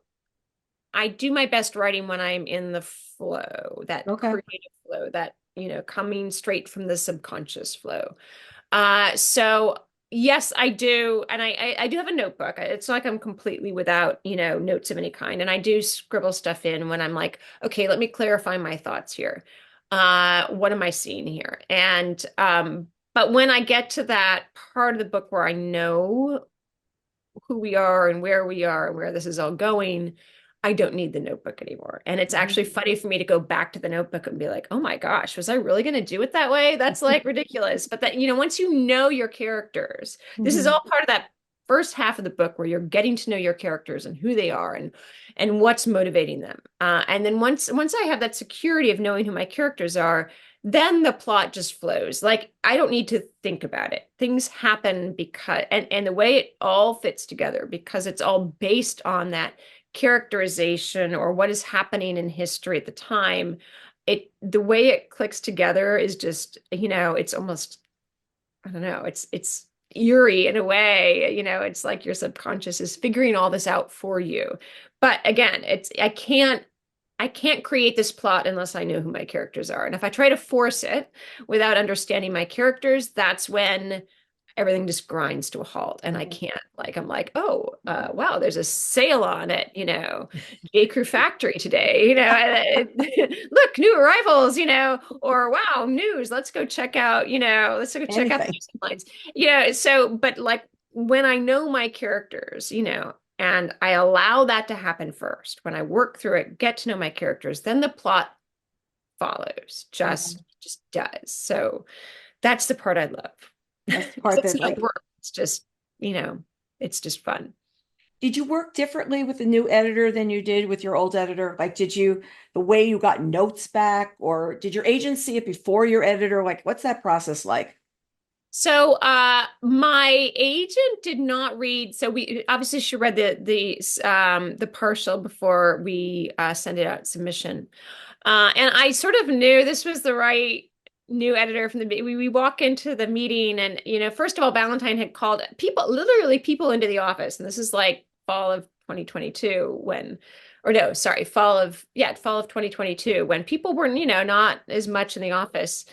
Speaker 1: I do my best writing when I'm in the flow, that creative flow, that, coming straight from the subconscious flow. So yes, I do. And I do have a notebook. It's not like I'm completely without, notes of any kind. And I do scribble stuff in when I'm like, okay, let me clarify my thoughts here. What am I seeing here? And, but when I get to that part of the book where I know who we are and where we are and where this is all going, I don't need the notebook anymore. And it's actually funny for me to go back to the notebook and be like, oh my gosh, was I really going to do it that way? That's like ridiculous. But that, once you know your characters, this is all part of that first half of the book where you're getting to know your characters and who they are and what's motivating them. And then once I have that security of knowing who my characters are, then the plot just flows. Like, I don't need to think about it. Things happen because, and the way it all fits together, because it's all based on that characterization or what is happening in history at the time. The way it clicks together is just, it's almost, I don't know, it's eerie in a way. It's like your subconscious is figuring all this out for you. But again, I can't create this plot unless I know who my characters are. And if I try to force it without understanding my characters, that's when everything just grinds to a halt. And I can't, I'm like, oh, wow, there's a sale on it, J. Crew Factory today, look, new arrivals, or wow, news, let's go check out, let's go check out the news headlines. So, but like when I know my characters, and I allow that to happen first, when I work through it, get to know my characters, then the plot follows, just does. So that's the part I love.
Speaker 2: That's the part
Speaker 1: it's not work. It's just, it's just fun.
Speaker 2: Did you work differently with the new editor than you did with your old editor? Like, the way you got notes back, or did your agent see it before your editor? Like, what's that process like?
Speaker 1: So my agent did not read. So she read the partial before we send it out submission. And I sort of knew this was the right new editor from we walk into the meeting, and first of all, Ballantine had called literally people into the office, and this is like fall of 2022 fall of 2022, when people were not as much in the office.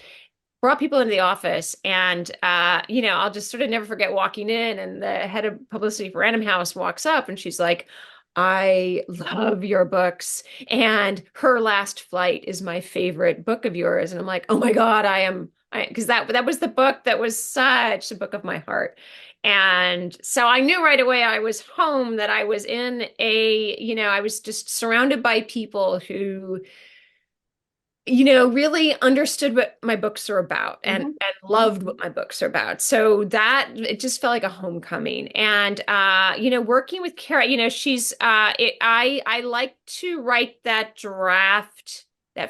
Speaker 1: brought people into the office, and I'll just sort of never forget walking in, and the head of publicity for Random House walks up, and she's like, I love your books, and Her Last Flight is my favorite book of yours. And I'm like, oh my God, because that was the book that was such a book of my heart. And so I knew right away I was home, that I was I was just surrounded by people who really understood what my books are about, and loved what my books are about. So that it just felt like a homecoming. And working with Kara, I like to write that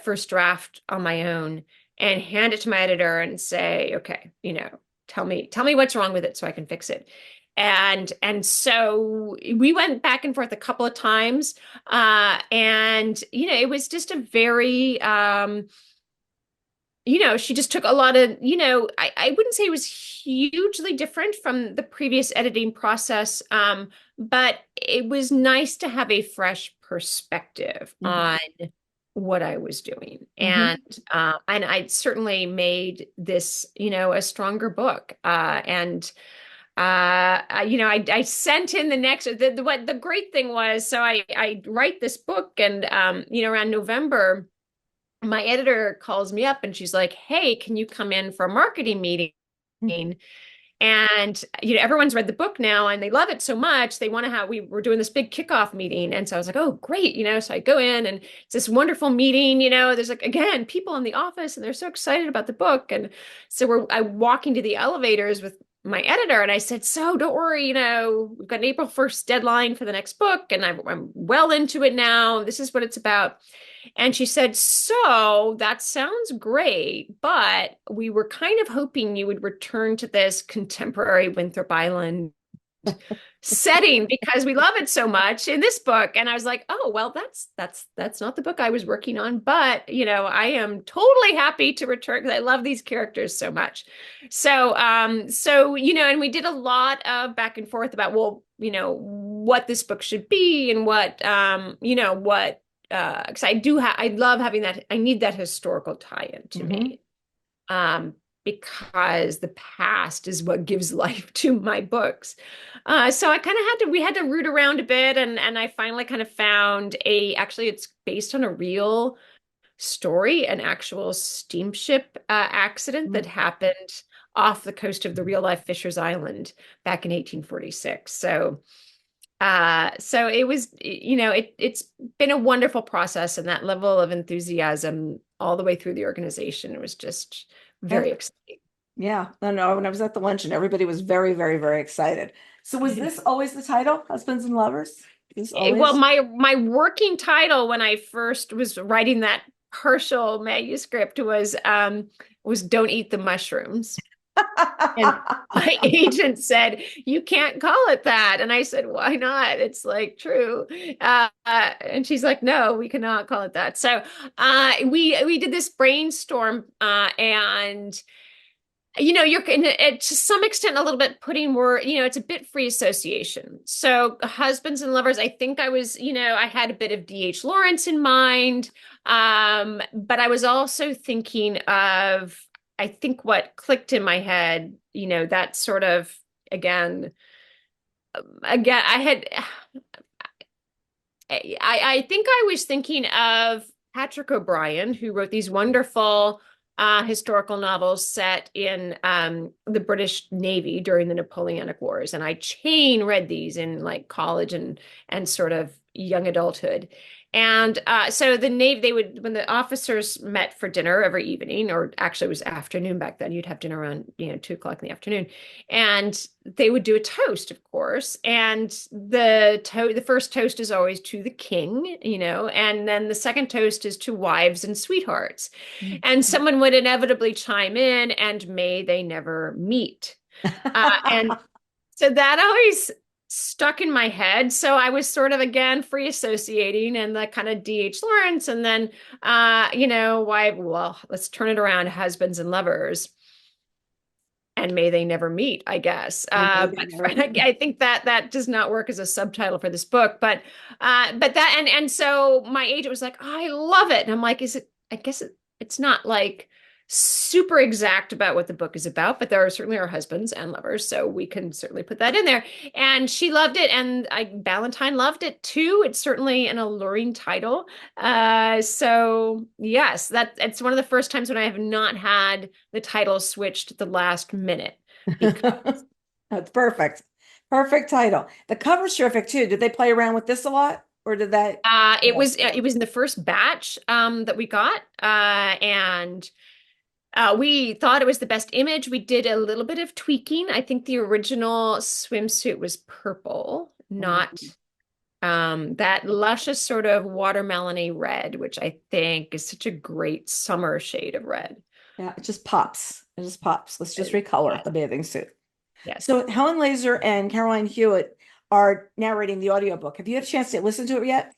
Speaker 1: first draft on my own and hand it to my editor and say, okay, tell me what's wrong with it so I can fix it. And so we went back and forth a couple of times. And it was just a very, she just took a lot of, I wouldn't say it was hugely different from the previous editing process. But it was nice to have a fresh perspective on what I was doing. And I certainly made this, a stronger book. I sent in the next, what the great thing was, so I write this book, and, around November, my editor calls me up and she's like, hey, can you come in for a marketing meeting? And, everyone's read the book now and they love it so much. They want to we were doing this big kickoff meeting. And so I was like, oh, great. So I go in, and it's this wonderful meeting, there's like, again, people in the office, and they're so excited about the book. And so I'm walking to the elevators with my editor, and I said, so don't worry, we've got an April 1st deadline for the next book, and I'm well into it now. This is what it's about. And she said, so that sounds great, but we were kind of hoping you would return to this contemporary Winthrop Island setting because we love it so much in this book. And I was like, oh, well, that's not the book I was working on, but I am totally happy to return because I love these characters so much. So and we did a lot of back and forth about, well, what this book should be, and what because I love having that. I need that historical tie-in to me. Because the past is what gives life to my books. So I kind of we had to root around a bit, and I finally kind of found actually it's based on a real story, an actual steamship accident that happened off the coast of the real life Fisher's Island back in 1846. So it was, it's been a wonderful process, and that level of enthusiasm all the way through the organization, it was just very exciting.
Speaker 2: Yeah, no, when I was at the luncheon, everybody was very, very, very excited. So was this always the title, Husbands and Lovers?
Speaker 1: Well, my working title when I first was writing that partial manuscript was Don't Eat the Mushrooms. And my agent said, you can't call it that. And I said, why not? It's like true. And she's like, no, we cannot call it that. So we did this brainstorm, and you're to some extent a little bit putting word, it's a bit free association. So Husbands and Lovers, I think I was, I had a bit of D.H. Lawrence in mind. But I was also thinking of, I think what clicked in my head, that sort of, again, I think I was thinking of Patrick O'Brian, who wrote these wonderful historical novels set in the British Navy during the Napoleonic Wars. And I chain read these in like college and sort of young adulthood. And so the Navy, when the officers met for dinner every evening, or actually it was afternoon back then, you'd have dinner around 2:00 in the afternoon, and they would do a toast, of course. And the first toast is always to the king, and then the second toast is to wives and sweethearts. And someone would inevitably chime in, and may they never meet. And so that always stuck in my head. So I was sort of, again, free associating, and the kind of D.H. Lawrence, and then, let's turn it around, Husbands and Lovers, and may they never meet, I guess. But I think that does not work as a subtitle for this book, but that, and so my agent was like, oh, I love it. And I'm like, I guess it's not like super exact about what the book is about, but there are certainly our husbands and lovers, so we can certainly put that in there. And she loved it, and Valentine loved it too. It's certainly an alluring title. So yes, that it's one of the first times when I have not had the title switched at the last minute because
Speaker 2: That's perfect. Perfect title. The cover's terrific too. Did they play around with this a lot, or did that?
Speaker 1: it was in the first batch that we got, and we thought it was the best image. We did a little bit of tweaking. I think the original swimsuit was purple, not that luscious sort of watermelony red, which I think is such a great summer shade of red.
Speaker 2: Yeah, it just pops. It just pops. Let's just recolor
Speaker 1: Yes.
Speaker 2: the bathing suit.
Speaker 1: Yes.
Speaker 2: So Helen Laser and Caroline Hewitt are narrating the audiobook. Have you had a chance to listen to it yet?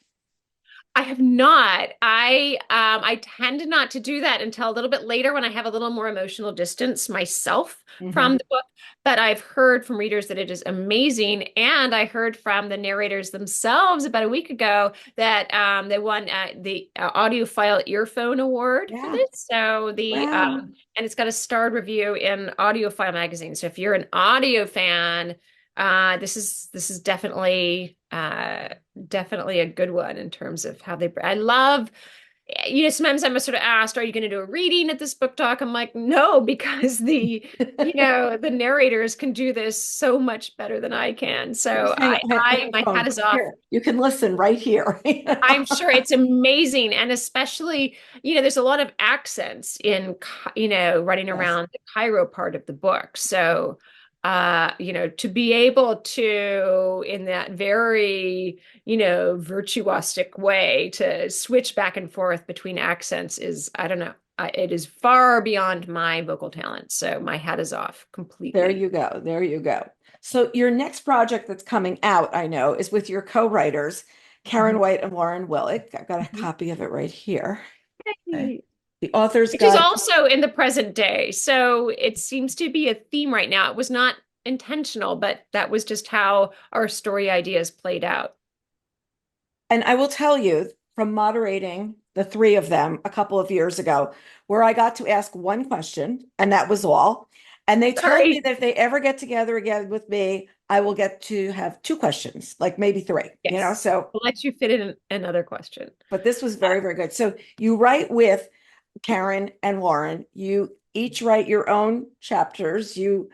Speaker 1: I have not. I tend not to do that until a little bit later when I have a little more emotional distance myself from
Speaker 2: Mhm.
Speaker 1: the book. But I've heard from readers that it is amazing, and I heard from the narrators themselves about a week ago that they won the Audiophile Earphone Award for
Speaker 2: Yeah.
Speaker 1: this. So the
Speaker 2: Wow.
Speaker 1: and it's got a starred review in Audiophile magazine. So if you're an audio fan, this is definitely a good one in terms of how they. I love, sometimes I'm sort of asked, "Are you going to do a reading at this book talk?" I'm like, "No," because the narrators can do this so much better than I can. So
Speaker 2: Just hang the
Speaker 1: my hat
Speaker 2: phone.
Speaker 1: is off.
Speaker 2: Here, you can listen right here.
Speaker 1: I'm sure it's amazing, and especially, there's a lot of accents in, running
Speaker 2: Yes.
Speaker 1: around the Cairo part of the book. So, to be able to, in that very, virtuosic way, to switch back and forth between accents is, I don't know, it is far beyond my vocal talent. So my hat is off
Speaker 2: There
Speaker 1: completely.
Speaker 2: you go. There you go. So your next project that's coming out, I know, is with your co-writers, Karen White and Lauren Willick. I've got a
Speaker 1: Mhm.
Speaker 2: copy of it right here. Okay.
Speaker 1: Yay.
Speaker 2: The author's
Speaker 1: Which is
Speaker 2: guide.
Speaker 1: also in the present day. So it seems to be a theme right now. It was not intentional, but that was just how our story ideas played out.
Speaker 2: And I will tell you from moderating the three of them a couple of years ago, where I got to ask one question, and that was all. And they told me
Speaker 1: Sorry.
Speaker 2: that if they ever get together again with me, I will get to have two questions, like maybe three,
Speaker 1: Yes.
Speaker 2: So,
Speaker 1: I'll let you fit in another question.
Speaker 2: but this was very, very good. So you write with Karen and Lauren, you each write your own chapters. You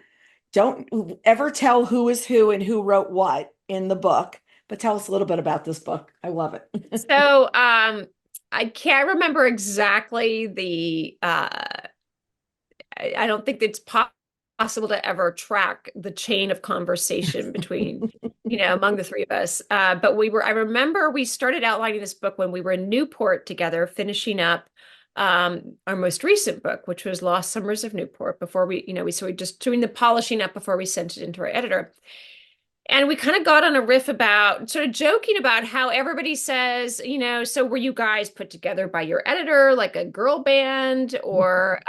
Speaker 2: don't ever tell who is who and who wrote what in the book, but tell us a little bit about this book. I love it.
Speaker 1: So I can't remember exactly I don't think it's possible to ever track the chain of conversation between, among the three of us. But I remember we started outlining this book when we were in Newport together, finishing up our most recent book, which was Lost Summers of Newport, before we just doing the polishing up before we sent it into our editor. And we kind of got on a riff about sort of joking about how everybody says, so were you guys put together by your editor, like a girl band? Or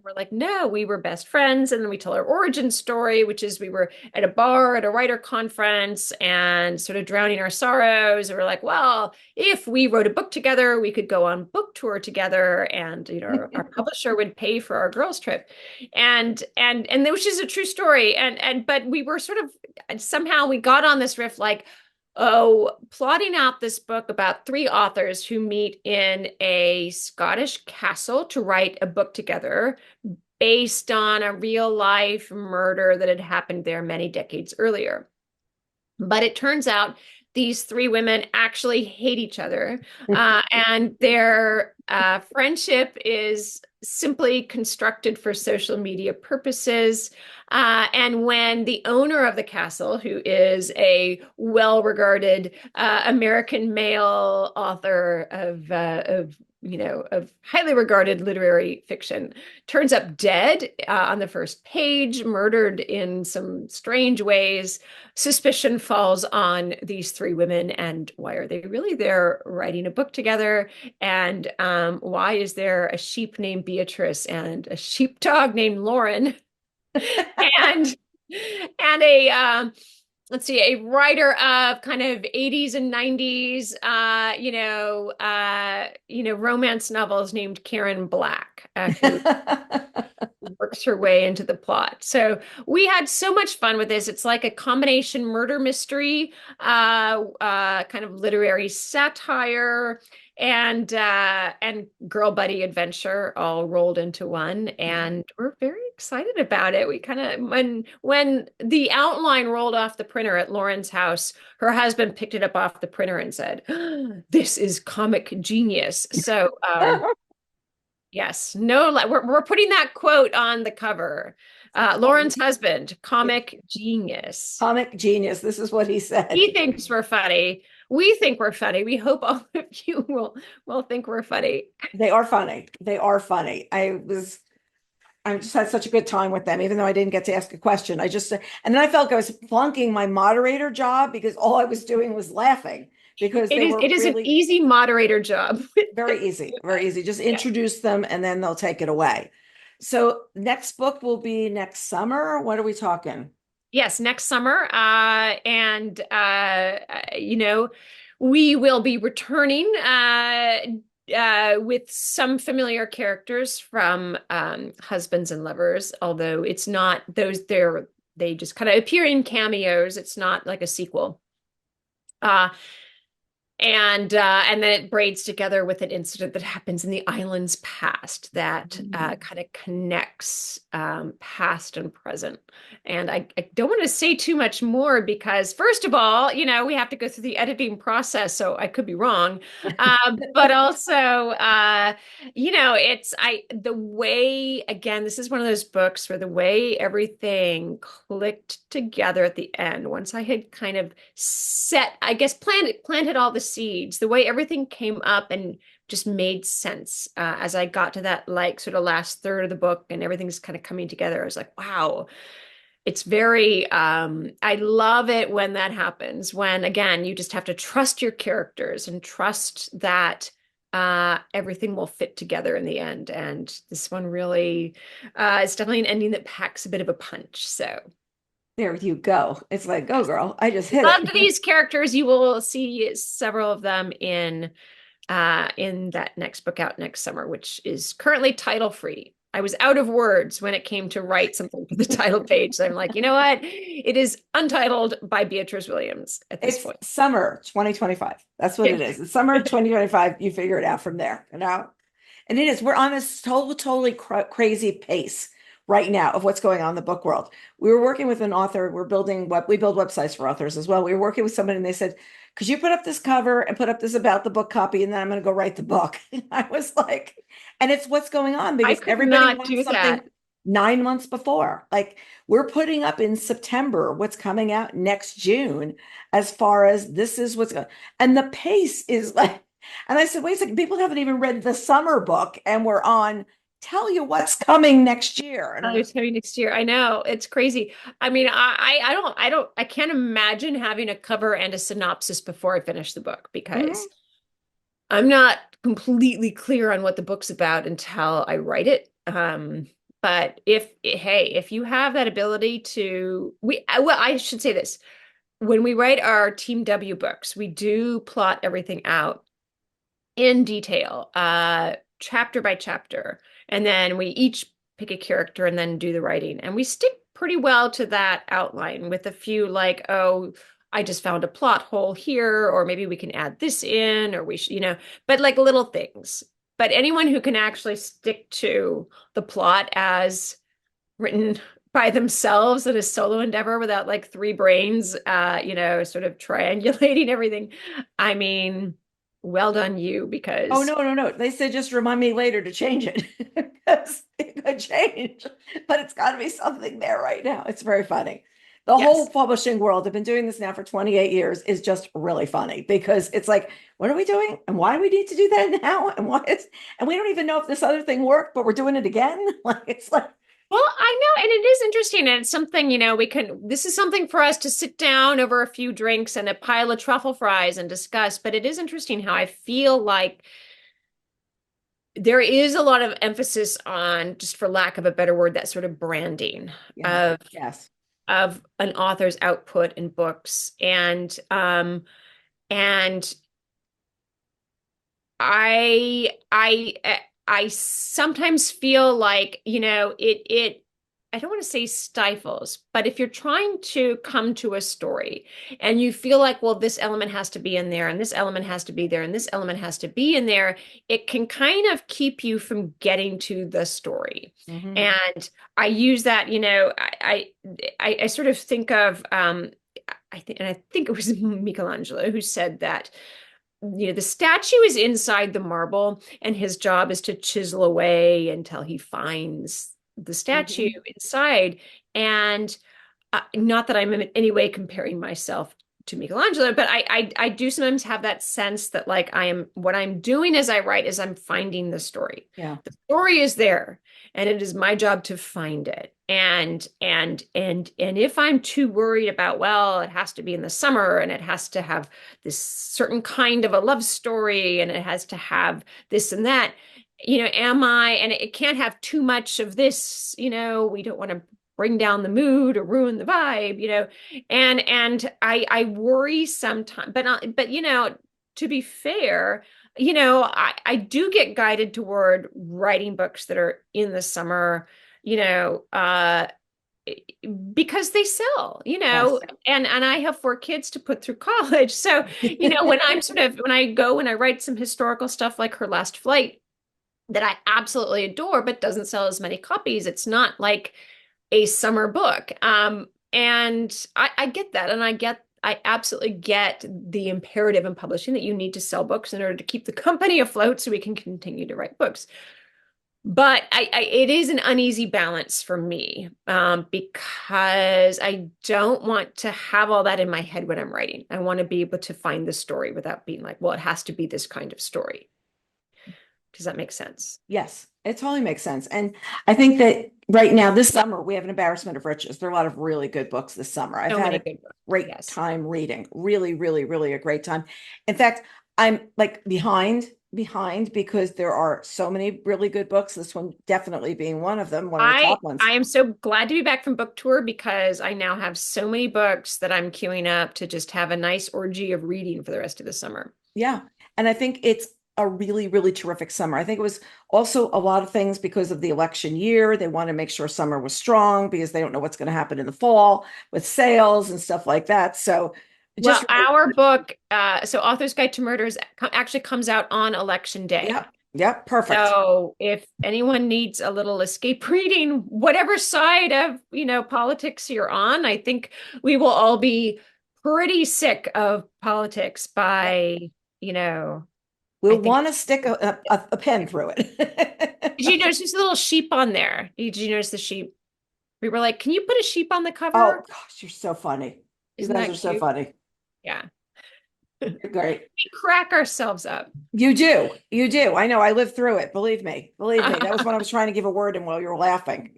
Speaker 1: we're like, no, we were best friends. And then we tell our origin story, which is we were at a bar at a writer conference and sort of drowning our sorrows. And we're like, well, if we wrote a book together, we could go on book tour together, and our publisher would pay for our girls' trip. And which is a true story. And but we were sort of somehow we got on this riff like, oh, plotting out this book about three authors who meet in a Scottish castle to write a book together based on a real life murder that had happened there many decades earlier. But it turns out these three women actually hate each other, and their friendship is simply constructed for social media purposes. And when the owner of the castle, who is a well-regarded American male author of highly regarded literary fiction, turns up dead on the first page, murdered in some strange ways, suspicion falls on these three women. And why are they really there writing a book together? And why is there a sheep named Beatrice and a sheepdog named Lauren? and and let's see, a writer of kind of 80s and 90s, romance novels named Karen Black, who works her way into the plot. So we had so much fun with this. It's like a combination murder mystery, kind of literary satire, and girl buddy adventure all rolled into one. And we're very excited about it. We kind of when the outline rolled off the printer at Lauren's house, her husband picked it up off the printer and said, "This is comic genius." So yes, no, we're putting that quote on the cover. Lauren's husband, comic genius.
Speaker 2: Comic genius. This is what he said.
Speaker 1: He thinks we're funny. We think we're funny. We hope all of you will think we're funny.
Speaker 2: They are funny. They are funny. I just had such a good time with them, even though I didn't get to ask a question. And then I felt like I was flunking my moderator job because all I was doing was laughing because
Speaker 1: it is an easy moderator job.
Speaker 2: Very easy, very easy. Just introduce them and then they'll take it away. So next book will be next summer. What are we talking?
Speaker 1: Yes, next summer. We will be returning with some familiar characters from Husbands and Lovers, although it's not those they just kind of appear in cameos. It's not like a sequel. And then it braids together with an incident that happens in the island's past that kind of connects past and present. And I don't want to say too much more because, first of all, we have to go through the editing process, so I could be wrong. But also, the way, again, this is one of those books where the way everything clicked together at the end, once I had kind of planted all the seeds, the way everything came up and just made sense as I got to that sort of last third of the book and everything's kind of coming together. I was like, wow, it's very I love it when that happens, when again you just have to trust your characters and trust that everything will fit together in the end. And this one really is definitely an ending that packs a bit of a punch. So
Speaker 2: there you go. It's like, go girl. I just hit
Speaker 1: loved these characters. You will see several of them in that next book out next summer, which is currently title free. I was out of words when it came to write something for the title page. So I'm like, you know what? It is untitled by Beatriz Williams at this point.
Speaker 2: Summer 2025. That's what it is. It's summer 2025. You figure it out from there, And it is. We're on this totally crazy pace right now of what's going on in the book world. We were working with an author. We build websites for authors as well. We were working with somebody and they said, could you put up this cover and put up this about the book copy? And then I'm going to go write the book. And I was like, and it's what's going on because everybody wants something 9 months before. Like we're putting up in September what's coming out next June as far as this is what's going. And the pace is like, and I said, wait a second, people haven't even read the summer book and we're on tell you what's coming next year. And
Speaker 1: it's coming next year. I know it's crazy. I mean, I can't imagine having a cover and a synopsis before I finish the book because I'm not completely clear on what the book's about until I write it. But if you have that ability I should say this. When we write our Team W books, we do plot everything out in detail, chapter by chapter. And then we each pick a character and then do the writing. And we stick pretty well to that outline with a few I just found a plot hole here, or maybe we can add this in, or we should, but like little things. But anyone who can actually stick to the plot as written by themselves in a solo endeavor without like three brains, sort of triangulating everything. I mean, well done you, because
Speaker 2: no, they said just remind me later to change it because it could change, but it's got to be something there right now. It's very funny. The whole publishing world, I've been doing this now for 28 years, is just really funny because it's like, what are we doing and why do we need to do that now, and we don't even know if this other thing worked, but we're doing it again. It's like,
Speaker 1: well, I know, and it is interesting, and it's something, this is something for us to sit down over a few drinks and a pile of truffle fries and discuss, but it is interesting how I feel like there is a lot of emphasis on, just for lack of a better word, that sort of branding of of an author's output in books. And I I sometimes feel like, I don't want to say stifles, but if you're trying to come to a story and you feel like, well, this element has to be in there and this element has to be there and this element has to be in there, it can kind of keep you from getting to the story.
Speaker 2: Mhm.
Speaker 1: And I use that, I sort of think of I think it was Michelangelo who said that the statue is inside the marble and his job is to chisel away until he finds the statue
Speaker 2: Mhm.
Speaker 1: inside. And not that I'm in any way comparing myself to Michelangelo, but I do sometimes have that sense that like what I'm doing as I write is I'm finding the story.
Speaker 2: Yeah.
Speaker 1: The story is there and it is my job to find it. And if I'm too worried about, well, it has to be in the summer and it has to have this certain kind of a love story and it has to have this and that, and it can't have too much of this, we don't want to bring down the mood or ruin the vibe, and I worry sometimes, but to be fair, I do get guided toward writing books that are in the summer, you know, uh, because they sell,
Speaker 2: Yes.
Speaker 1: and I have 4 kids to put through college. So, when I write some historical stuff like Her Last Flight that I absolutely adore, but doesn't sell as many copies, it's not like a summer book. And I get that. And I absolutely get the imperative in publishing that you need to sell books in order to keep the company afloat so we can continue to write books. But it is an uneasy balance for me, because I don't want to have all that in my head when I'm writing. I want to be able to find the story without being like, well, it has to be this kind of story. Does that make sense?
Speaker 2: Yes, it totally makes sense. And I think that right now, this summer, we have an embarrassment of riches. There are a lot of really good books this summer. I've
Speaker 1: So
Speaker 2: had
Speaker 1: many
Speaker 2: a
Speaker 1: good books.
Speaker 2: great
Speaker 1: Yes.
Speaker 2: time reading. Really, really, really a great time. In fact, I'm like behind because there are so many really good books. This one definitely being one of them, one of the top ones.
Speaker 1: I am so glad to be back from book tour because I now have so many books that I'm queuing up to just have a nice orgy of reading for the rest of the summer.
Speaker 2: Yeah. And I think it's a really, really terrific summer. I think it was also a lot of things because of the election year. They want to make sure summer was strong because they don't know what's going to happen in the fall with sales and stuff like that. So
Speaker 1: Well,
Speaker 2: just
Speaker 1: our book, so Author's Guide to Murders, actually comes out on election day.
Speaker 2: Yep. Yep. Perfect.
Speaker 1: So if anyone needs a little escape reading, whatever side of, politics you're on, I think we will all be pretty sick of politics by, I
Speaker 2: We'll
Speaker 1: think.
Speaker 2: want to stick a pen through it.
Speaker 1: Did you notice there's a little sheep on there? Did you notice the sheep? We were like, can you put a sheep on the cover?
Speaker 2: Oh gosh, you're so funny. You
Speaker 1: Isn't
Speaker 2: guys
Speaker 1: that
Speaker 2: are so
Speaker 1: cute?
Speaker 2: funny.
Speaker 1: Yeah.
Speaker 2: You're great.
Speaker 1: We crack ourselves up.
Speaker 2: You do. You do. I know. I lived through it. Believe me. Believe me. That was when I was trying to give a word and while you were laughing,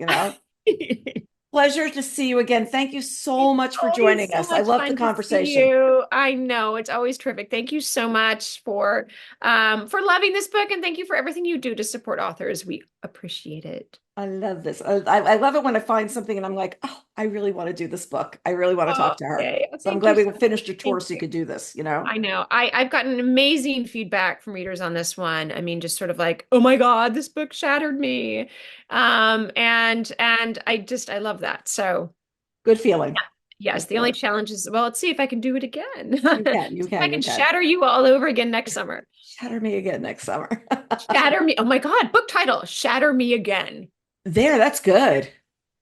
Speaker 2: Pleasure to see you again. Thank you so much for
Speaker 1: Always
Speaker 2: joining
Speaker 1: so
Speaker 2: us. I
Speaker 1: much
Speaker 2: love
Speaker 1: fun
Speaker 2: the
Speaker 1: to see
Speaker 2: conversation.
Speaker 1: you. I know it's always terrific. Thank you so much for loving this book, and thank you for everything you do to support authors. We appreciate it.
Speaker 2: I love this. I love it when I find something and I'm like, oh, I really want to do this book. I really want to talk to her.
Speaker 1: Okay.
Speaker 2: So I'm
Speaker 1: Thank
Speaker 2: glad
Speaker 1: you
Speaker 2: we
Speaker 1: so
Speaker 2: finished your
Speaker 1: much.
Speaker 2: tour
Speaker 1: Thank
Speaker 2: so you
Speaker 1: you.
Speaker 2: could do this,
Speaker 1: I know. I've gotten amazing feedback from readers on this one. I mean, just sort of like, oh my God, this book shattered me. And I love that. So
Speaker 2: Good feeling.
Speaker 1: yes,
Speaker 2: Good
Speaker 1: the only
Speaker 2: feeling.
Speaker 1: challenge is, well, let's see if I can do it again.
Speaker 2: You can, you
Speaker 1: See if I
Speaker 2: can,
Speaker 1: can
Speaker 2: you can.
Speaker 1: shatter you all over again next summer.
Speaker 2: Shatter me again next summer.
Speaker 1: Shatter me. Oh my God, book title, Shatter Me Again.
Speaker 2: There, that's good.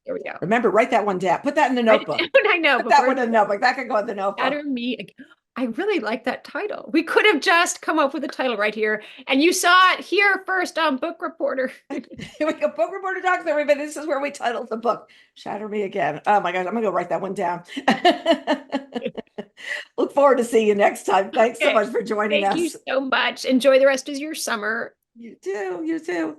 Speaker 1: There we go.
Speaker 2: Remember, write that one down. Put that in the notebook.
Speaker 1: I know,
Speaker 2: Put
Speaker 1: but
Speaker 2: that one in the notebook. That could go in the notebook.
Speaker 1: Shatter Me Again. I really like that title. We could have just come up with a title right here, and you saw it here first on Book Reporter.
Speaker 2: Here we go. Book Reporter Talks, everybody. This is where we titled the book. Shatter Me Again. Oh my gosh, I'm gonna go write that one down. Look forward to seeing you next time. Thanks so
Speaker 1: Okay.
Speaker 2: much for joining
Speaker 1: Thank
Speaker 2: us.
Speaker 1: you so much. Enjoy the rest of your summer.
Speaker 2: You too. You too.